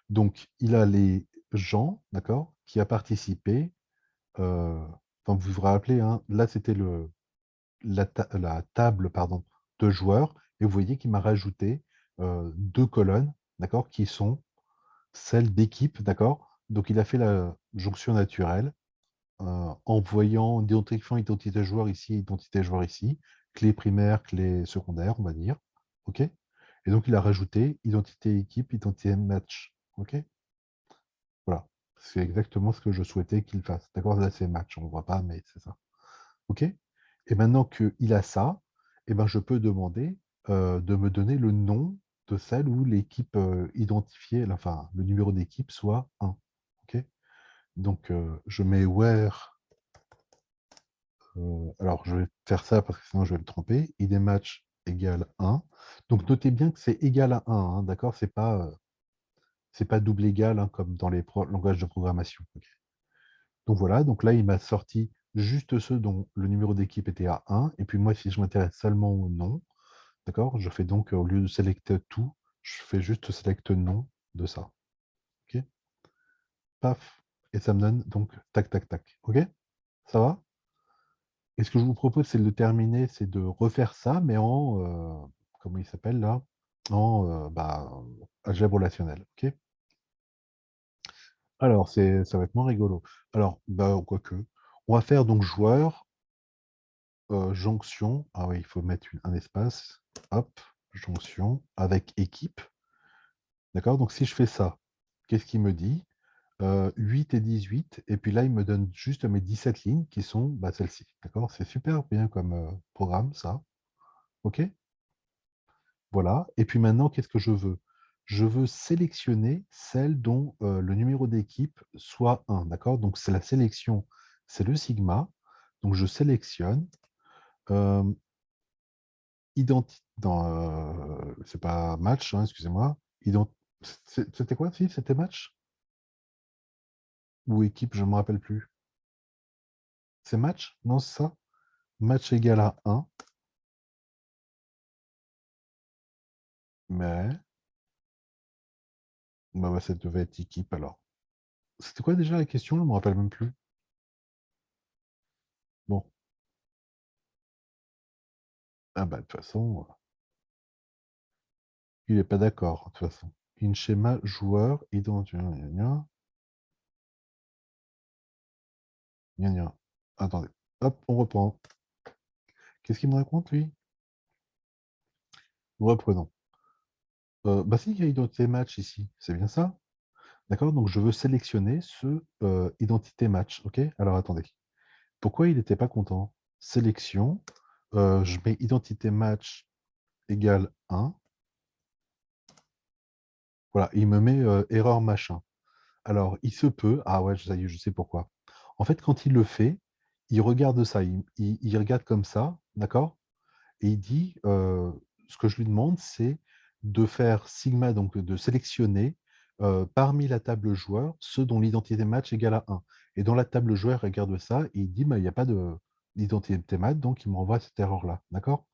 S1: Donc, il a les gens, d'accord, qui a participé. euh, Enfin, vous vous rappelez, hein, là, c'était la table, pardon, de joueurs. Et vous voyez qu'il m'a rajouté 2 colonnes, d'accord, qui sont celle d'équipe, d'accord? Donc il a fait la jonction naturelle en voyant, identifiant identité joueur ici, identité joueur ici, clé primaire, clé secondaire, on va dire. OK? Et donc il a rajouté identité équipe, identité match. OK? Voilà. C'est exactement ce que je souhaitais qu'il fasse. D'accord? Là, c'est match, on ne voit pas, mais c'est ça. OK? Et maintenant qu'il a ça, eh ben, je peux demander de me donner le nom de celle où l'équipe identifiée, enfin, le numéro d'équipe soit 1. OK? Donc, je mets where. Alors, je vais faire ça parce que sinon, je vais me tromper. ID match égale 1. Donc, notez bien que c'est égal à 1. Hein, d'accord? C'est pas double égal hein, comme dans les langages de programmation. OK. Donc, voilà. Donc, là, il m'a sorti juste ceux dont le numéro d'équipe était à 1. Et puis, moi, si je m'intéresse seulement au nom, d'accord? Je fais donc, au lieu de select tout, je fais juste select nom de ça. OK? Paf. Et ça me donne donc tac, tac, tac. OK? Ça va? Et ce que je vous propose, c'est de terminer, c'est de refaire ça, mais en, comment il s'appelle là? En algèbre relationnelle. OK? Alors, ça va être moins rigolo. Alors, bah, quoique. On va faire donc joueur, jonction. Ah oui, il faut mettre un espace. Hop, jonction avec équipe. D'accord? Donc, si je fais ça, qu'est-ce qu'il me dit? 8 et 18. Et puis là, il me donne juste mes 17 lignes qui sont bah, celles-ci. D'accord? C'est super bien comme programme, ça. OK? Voilà. Et puis maintenant, qu'est-ce que je veux? Je veux sélectionner celle dont le numéro d'équipe soit 1. D'accord? Donc, c'est la sélection, c'est le sigma. Donc, je sélectionne. Euh, c'est pas match, hein, excusez-moi. C'était quoi, si? C'était match? Ou équipe, je ne me rappelle plus. C'est match? Non, c'est ça? Match égal à 1. Mais bah, ça devait être équipe alors. C'était quoi déjà la question? Je ne me rappelle même plus. Bon. Ah bah de toute façon. Il n'est pas d'accord, de toute façon. In schéma joueur, identité. Gna, gna, gna, gna. Attendez. Hop, on reprend. Qu'est-ce qu'il me raconte, lui? Nous reprenons. Bah si, il y a identité match ici. C'est bien ça? D'accord? Donc, je veux sélectionner ce identité match. OK? Alors, attendez. Pourquoi il n'était pas content? Sélection. Je mets identité match égale 1. Voilà, il me met erreur machin. Alors, il se peut. Ah ouais, ça y est, je sais pourquoi. En fait, quand il le fait, il regarde ça, il regarde comme ça, d'accord? Et il dit, ce que je lui demande, c'est de faire sigma, donc de sélectionner parmi la table joueur ceux dont l'identité match égale à 1. Et dans la table joueur, il regarde ça et il dit, bah, il n'y a pas d'identité match, donc il m'envoie cette erreur-là, d'accord?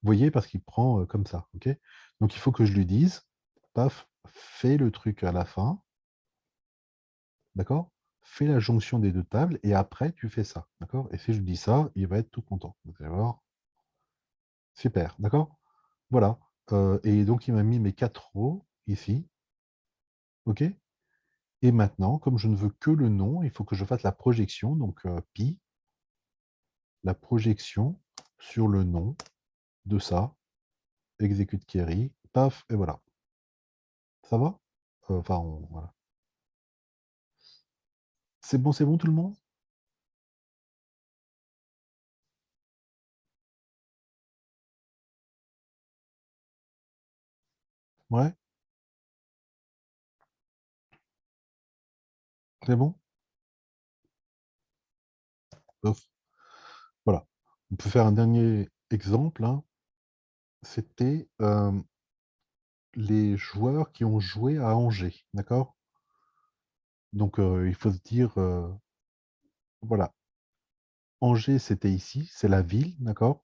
S1: Vous voyez, parce qu'il prend comme ça, ok? Donc il faut que je lui dise, paf, fais le truc à la fin, d'accord? Fais la jonction des deux tables et après tu fais ça, d'accord? Et si je lui dis ça, il va être tout content. Vous allez voir, super, d'accord? Voilà. Et donc il m'a mis mes 4 rows ici, ok? Et maintenant, comme je ne veux que le nom, il faut que je fasse la projection, donc pi, la projection sur le nom de ça, execute query, paf, et voilà. Ça va? Enfin, voilà. C'est bon tout le monde? Ouais, c'est bon? Ouf. Voilà. On peut faire un dernier exemple, hein. C'était les joueurs qui ont joué à Angers, d'accord? Donc il faut se dire, voilà, Angers, c'était ici, c'est la ville, d'accord?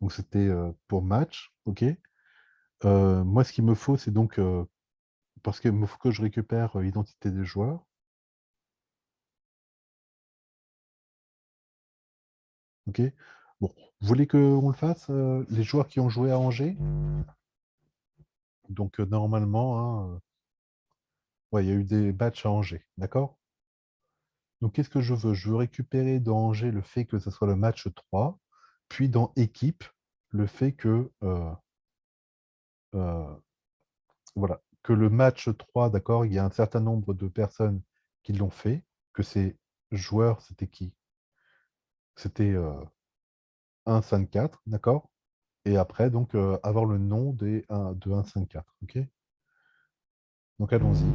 S1: Donc c'était pour match, ok? Moi, ce qu'il me faut, c'est donc, parce qu'il me faut que je récupère l'identité des joueurs, ok? Bon, vous voulez qu'on le fasse, les joueurs qui ont joué à Angers? Donc normalement, hein, ouais, il y a eu des matchs à Angers, d'accord? Donc qu'est-ce que je veux? Je veux récupérer dans Angers le fait que ce soit le match 3, puis dans équipe, le fait que euh, voilà, que le match 3, d'accord, il y a un certain nombre de personnes qui l'ont fait, que ces joueurs, c'était qui? C'était 1, 5, 4, d'accord? Et après, donc, avoir le nom de 1, 5, 4, ok? Donc, allons-y.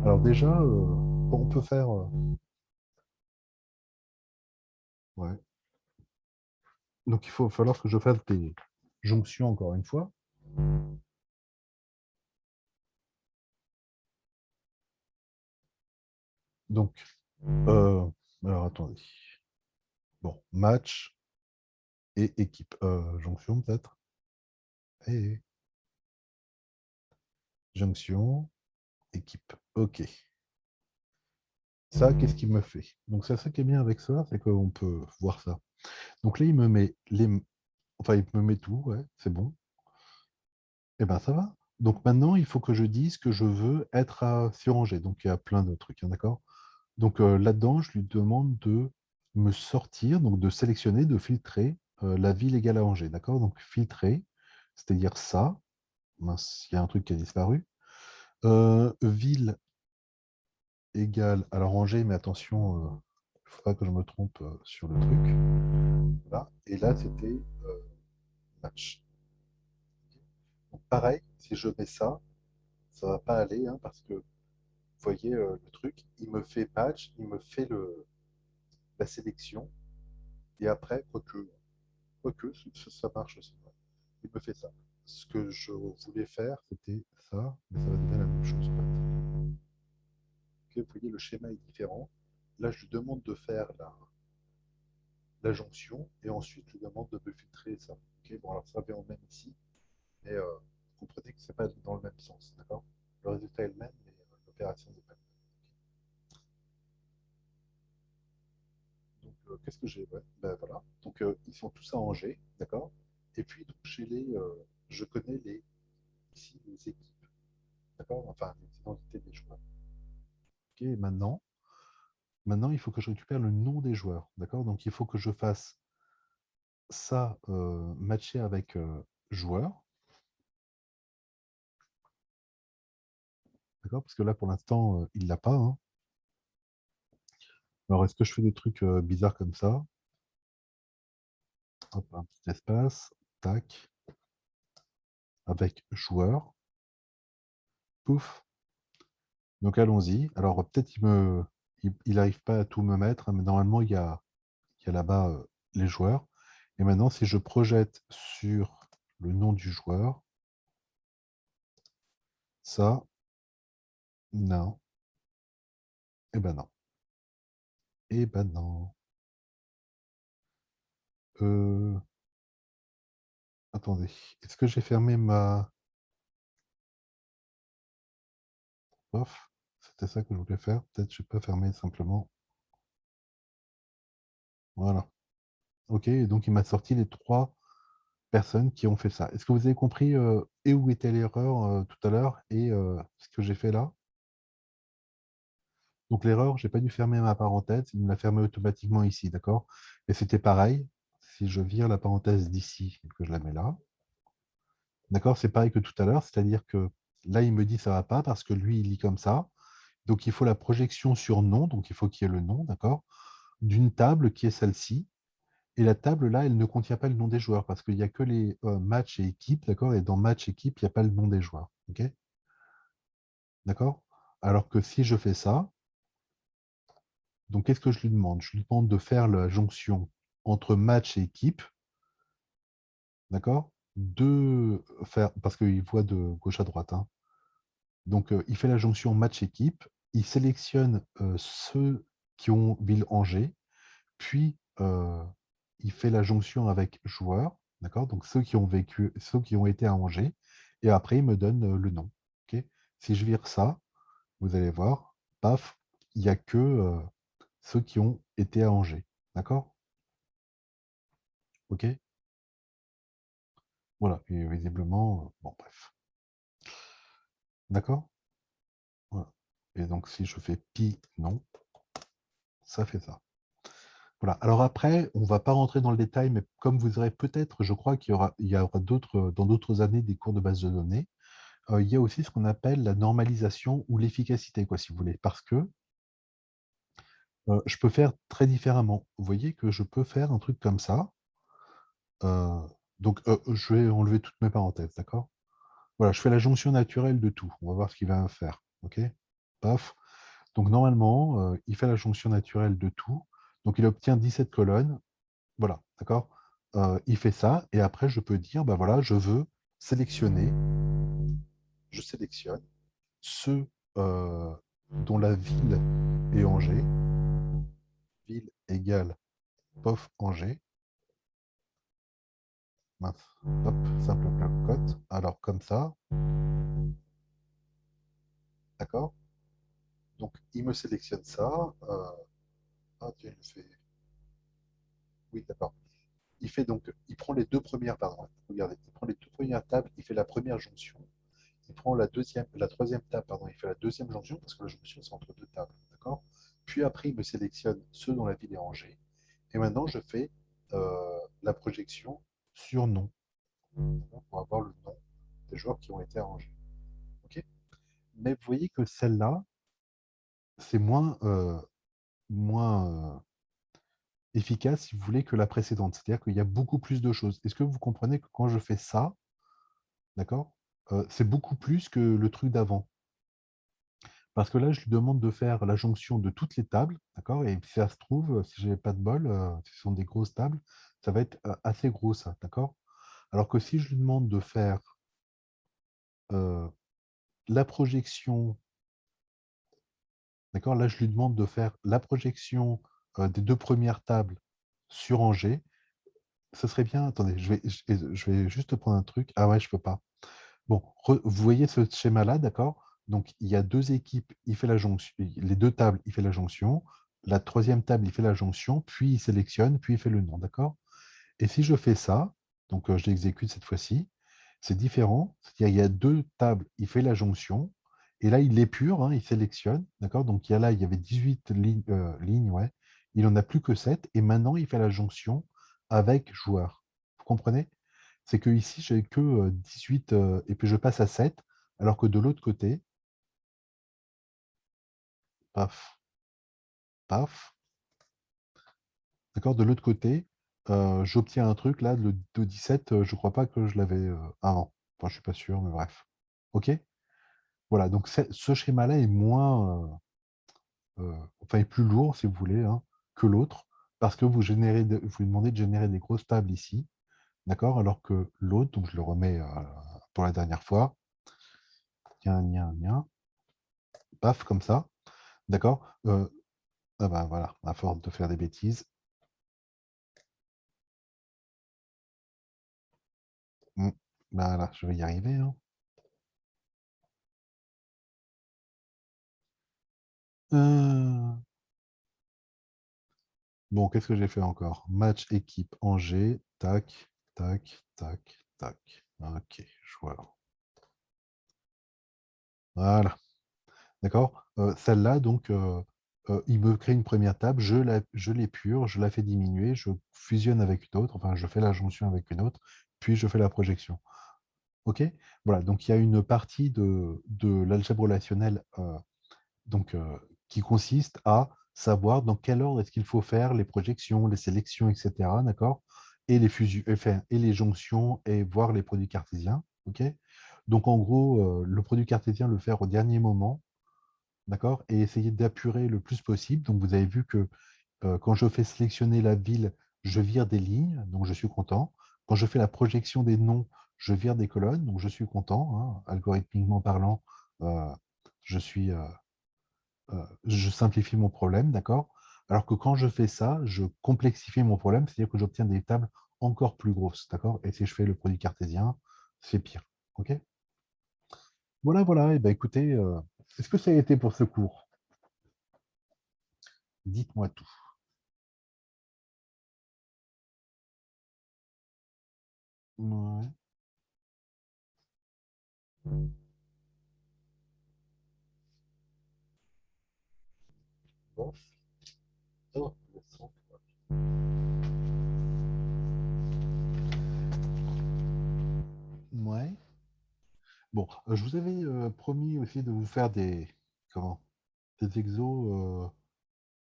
S1: Alors déjà, on peut faire... ouais. Donc, il faut falloir que je fasse des jonctions, encore une fois. Donc, euh, alors, attendez. Bon, match et équipe. Jonction, peut-être? Et jonction, équipe. OK. Ça, qu'est-ce qu'il me fait? Donc, c'est ça qui est bien avec ça, c'est qu'on peut voir ça. Donc là, il me met les... Enfin, il me met tout, ouais, c'est bon. Eh ben, ça va. Donc maintenant, il faut que je dise que je veux être sur Angers. Donc, il y a plein de trucs, hein, d'accord? Donc là-dedans, je lui demande de me sortir, donc de sélectionner, de filtrer la ville égale à Angers, d'accord? Donc, filtrer, c'est-à-dire ça. Mince, il y a un truc qui a disparu. Ville égale, alors Angers, mais attention, il faudra que je me trompe sur le truc. Voilà. Et là, c'était match. Donc, pareil, si je mets ça va pas aller, hein, parce que vous voyez le truc, il me fait match, il me fait la sélection, et après, quoique ça marche aussi. Ouais. Il me fait ça. Ce que je voulais faire, c'était ça, mais ça va donner la même chose. En fait. Ok, vous voyez, le schéma est différent. Là, je lui demande de faire la jonction, et ensuite, je lui demande de me filtrer ça. Ok, bon, alors ça vient au même ici, mais vous comprenez que c'est pas dans le même sens, d'accord? Le résultat est le même, mais l'opération n'est pas la même. Donc, qu'est-ce que j'ai? Ouais, ben, voilà. Donc, ils sont tous à Angers, d'accord? Et puis, donc, je connais ici les équipes, d'accord? Enfin, les identités des joueurs. Ok, maintenant, il faut que je récupère le nom des joueurs, d'accord? Donc, il faut que je fasse ça matché avec joueur, d'accord? Parce que là, pour l'instant, il ne l'a pas, hein. Alors, est-ce que je fais des trucs bizarres comme ça? Hop, un petit espace, tac, avec joueur, pouf. Donc, allons-y. Alors, peut-être il n'arrive pas à tout me mettre, hein, mais normalement, il y a il y a là-bas les joueurs. Et maintenant, si je projette sur le nom du joueur, ça, non, et ben non, et ben non. Euh, Attendez, est-ce que j'ai fermé ma... Off, c'était ça que je voulais faire. Peut-être je peux fermer simplement. Voilà. OK, et donc il m'a sorti les 3 personnes qui ont fait ça. Est-ce que vous avez compris et où était l'erreur tout à l'heure et ce que j'ai fait là? Donc l'erreur, j'ai pas dû fermer ma parenthèse, il me l'a fermé automatiquement ici, d'accord? Et c'était pareil, si je vire la parenthèse d'ici et que je la mets là, d'accord? C'est pareil que tout à l'heure, c'est-à-dire que là, il me dit ça va pas parce que lui, il lit comme ça. Donc il faut la projection sur nom, donc il faut qu'il y ait le nom, d'accord? D'une table qui est celle-ci. Et la table, là, elle ne contient pas le nom des joueurs parce qu'il n'y a que les matchs et équipes, d'accord? Et dans match équipe, il n'y a pas le nom des joueurs, ok? D'accord? Alors que si je fais ça, donc qu'est-ce que je lui demande? Je lui demande de faire la jonction entre match et équipe, d'accord? De faire, parce qu'il voit de gauche à droite, hein. Donc il fait la jonction match-équipe, il sélectionne ceux qui ont Ville-Angers, puis il fait la jonction avec joueurs, d'accord? Donc ceux qui ont vécu, ceux qui ont été à Angers, et après il me donne le nom. Ok. Si je vire ça, vous allez voir, paf, il n'y a que ceux qui ont été à Angers. D'accord? Ok? Voilà. Et visiblement, bon, bref. D'accord? Voilà. Et donc si je fais pi non, ça fait ça. Voilà. Alors après, on ne va pas rentrer dans le détail, mais comme vous aurez peut-être, je crois qu'il y aura d'autres, dans d'autres années des cours de base de données. Il y a aussi ce qu'on appelle la normalisation ou l'efficacité, quoi, si vous voulez, parce que je peux faire très différemment. Vous voyez que je peux faire un truc comme ça. euh, donc, je vais enlever toutes mes parenthèses, d'accord? Voilà, je fais la jonction naturelle de tout. On va voir ce qu'il va faire. OK? Paf. Donc, normalement, il fait la jonction naturelle de tout. Donc, il obtient 17 colonnes. Voilà, d'accord? Il fait ça. Et après, je peux dire, bah voilà, je veux sélectionner. Je sélectionne ceux dont la ville est Angers, ville égale POF Angers, mince, hop, simple cote, alors comme ça, d'accord? Donc il me sélectionne ça, ah tiens, il fait, oui d'accord, il fait donc, il prend les deux premières, pardon, regardez, il prend les deux premières tables, il fait la première jonction, il prend la troisième table, pardon, il fait la deuxième jonction, parce que la jonction c'est entre deux tables, d'accord? Puis après il me sélectionne ceux dont la ville est Angers, et maintenant je fais la projection sur nom, pour avoir le nom des joueurs qui ont été arrangés. Ok. Mais vous voyez que celle-là, c'est moins efficace, si vous voulez, que la précédente. C'est-à-dire qu'il y a beaucoup plus de choses. Est-ce que vous comprenez que quand je fais ça, d'accord, c'est beaucoup plus que le truc d'avant? Parce que là, je lui demande de faire la jonction de toutes les tables, d'accord? Et si ça se trouve, si j'ai pas de bol, si ce sont des grosses tables, ça va être assez gros, ça, d'accord? Alors que si je lui demande de faire euh, la projection. D'accord? Là, je lui demande de faire la projection des deux premières tables sur Angers. Ce serait bien. Attendez, je vais juste prendre un truc. Ah ouais, je peux pas. Bon, vous voyez ce schéma-là, d'accord? Donc, il y a deux équipes, il fait la jonction, les deux tables, il fait la jonction. La troisième table, il fait la jonction, puis il sélectionne, puis il fait le nom, d'accord? Et si je fais ça, donc je l'exécute cette fois-ci, c'est différent. C'est-à-dire il y a deux tables, il fait la jonction, et là il l'épure, hein, il sélectionne, d'accord? Donc là, il y avait 18 lignes, ouais. Il n'en a plus que 7, et maintenant il fait la jonction avec joueur. Vous comprenez? C'est que ici, j'ai que 18, et puis je passe à 7, alors que de l'autre côté, paf, paf, d'accord, de l'autre côté, j'obtiens un truc là, de 17, je crois pas que je l'avais avant. Enfin, je suis pas sûr, mais bref. OK? Voilà, donc ce schéma-là est moins, enfin, est plus lourd, si vous voulez, hein, que l'autre, parce que vous lui demandez de générer des grosses tables ici, d'accord? Alors que l'autre, donc je le remets pour la dernière fois, paf, comme ça, d'accord? Ah ben voilà, à force de faire des bêtises. Voilà, je vais y arriver, hein. Euh, Bon, qu'est-ce que j'ai fait encore? Match équipe Angers, tac, tac, tac, tac. Ok, je vois. Voilà, d'accord? Celle-là, donc, il me crée une première table, je l'épure, je la fais diminuer, je fusionne avec une autre, enfin, je fais la jonction avec une autre, puis je fais la projection. OK? Voilà, donc il y a une partie de l'algèbre relationnelle donc, qui consiste à savoir dans quel ordre est-ce qu'il faut faire les projections, les sélections, etc. D'accord? Et les fusions, enfin, et les jonctions et voir les produits cartésiens. OK? Donc en gros, le produit cartésien, le faire au dernier moment, d'accord? Et essayer d'apurer le plus possible. Donc vous avez vu que quand je fais sélectionner la ville, je vire des lignes, donc je suis content. Quand je fais la projection des noms, je vire des colonnes, donc je suis content, hein. Algorithmiquement parlant, euh, je suis, je simplifie mon problème, d'accord? Alors que quand je fais ça, je complexifie mon problème, c'est-à-dire que j'obtiens des tables encore plus grosses, d'accord? Et si je fais le produit cartésien, c'est pire, ok? Voilà, voilà, et ben écoutez, est-ce que ça a été pour ce cours? Dites-moi tout. Ouais. Bon. Oh, ouais. Bon, je vous avais promis aussi de vous faire comment, des exos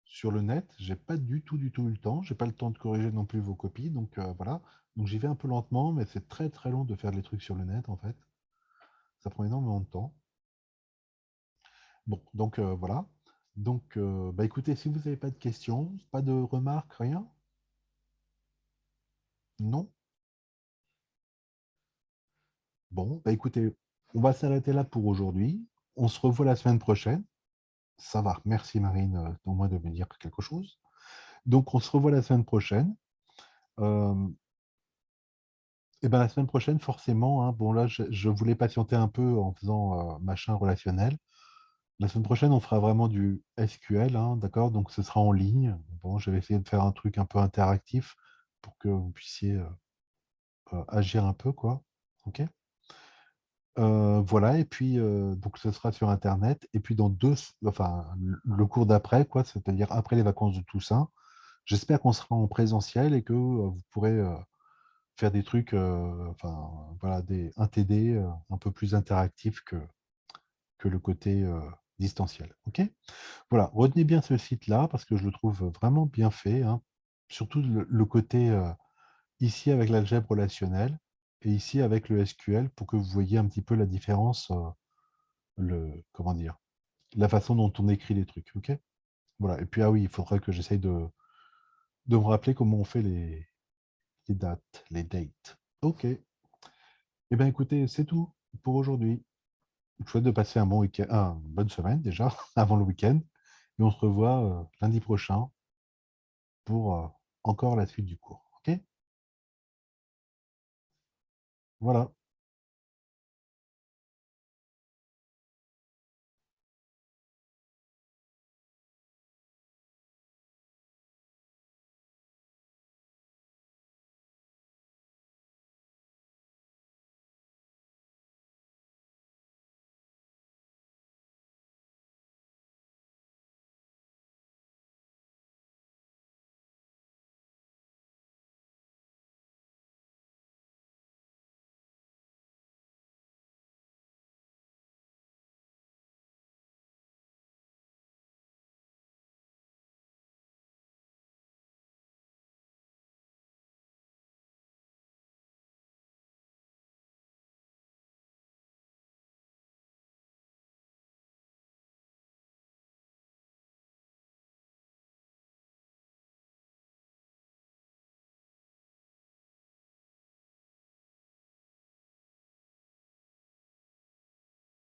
S1: sur le net. J'ai pas du tout eu le temps. J'ai pas le temps de corriger non plus vos copies. Donc voilà. Donc j'y vais un peu lentement, mais c'est très très long de faire les trucs sur le net en fait. Ça prend énormément de temps. Bon, donc voilà. Donc bah écoutez, si vous n'avez pas de questions, pas de remarques, rien? Non? Bon, bah écoutez, on va s'arrêter là pour aujourd'hui. On se revoit la semaine prochaine. Ça va. Merci Marine, au moins de me dire quelque chose. Donc on se revoit la semaine prochaine. Euh, Et ben la semaine prochaine, forcément, hein, bon là, je voulais patienter un peu en faisant machin relationnel. La semaine prochaine, on fera vraiment du SQL, hein, d'accord? Donc ce sera en ligne. Bon, je vais essayer de faire un truc un peu interactif pour que vous puissiez agir un peu, quoi. OK? Voilà, et puis donc ce sera sur Internet. Et puis enfin, le cours d'après, quoi, c'est-à-dire après les vacances de Toussaint, j'espère qu'on sera en présentiel et que vous pourrez faire des trucs, enfin, voilà, un TD un peu plus interactif que le côté distanciel. OK? Voilà, retenez bien ce site-là parce que je le trouve vraiment bien fait, hein. Surtout le côté ici avec l'algèbre relationnelle et ici avec le SQL pour que vous voyez un petit peu la différence, comment dire, la façon dont on écrit les trucs. OK? Voilà, et puis ah oui, il faudra que j'essaye de me rappeler comment on fait les dates, les dates. OK. Eh bien, écoutez, c'est tout pour aujourd'hui. Je vous souhaite de passer un bon week-end, une bonne semaine déjà, avant le week-end. Et on se revoit lundi prochain pour encore la suite du cours. OK? Voilà.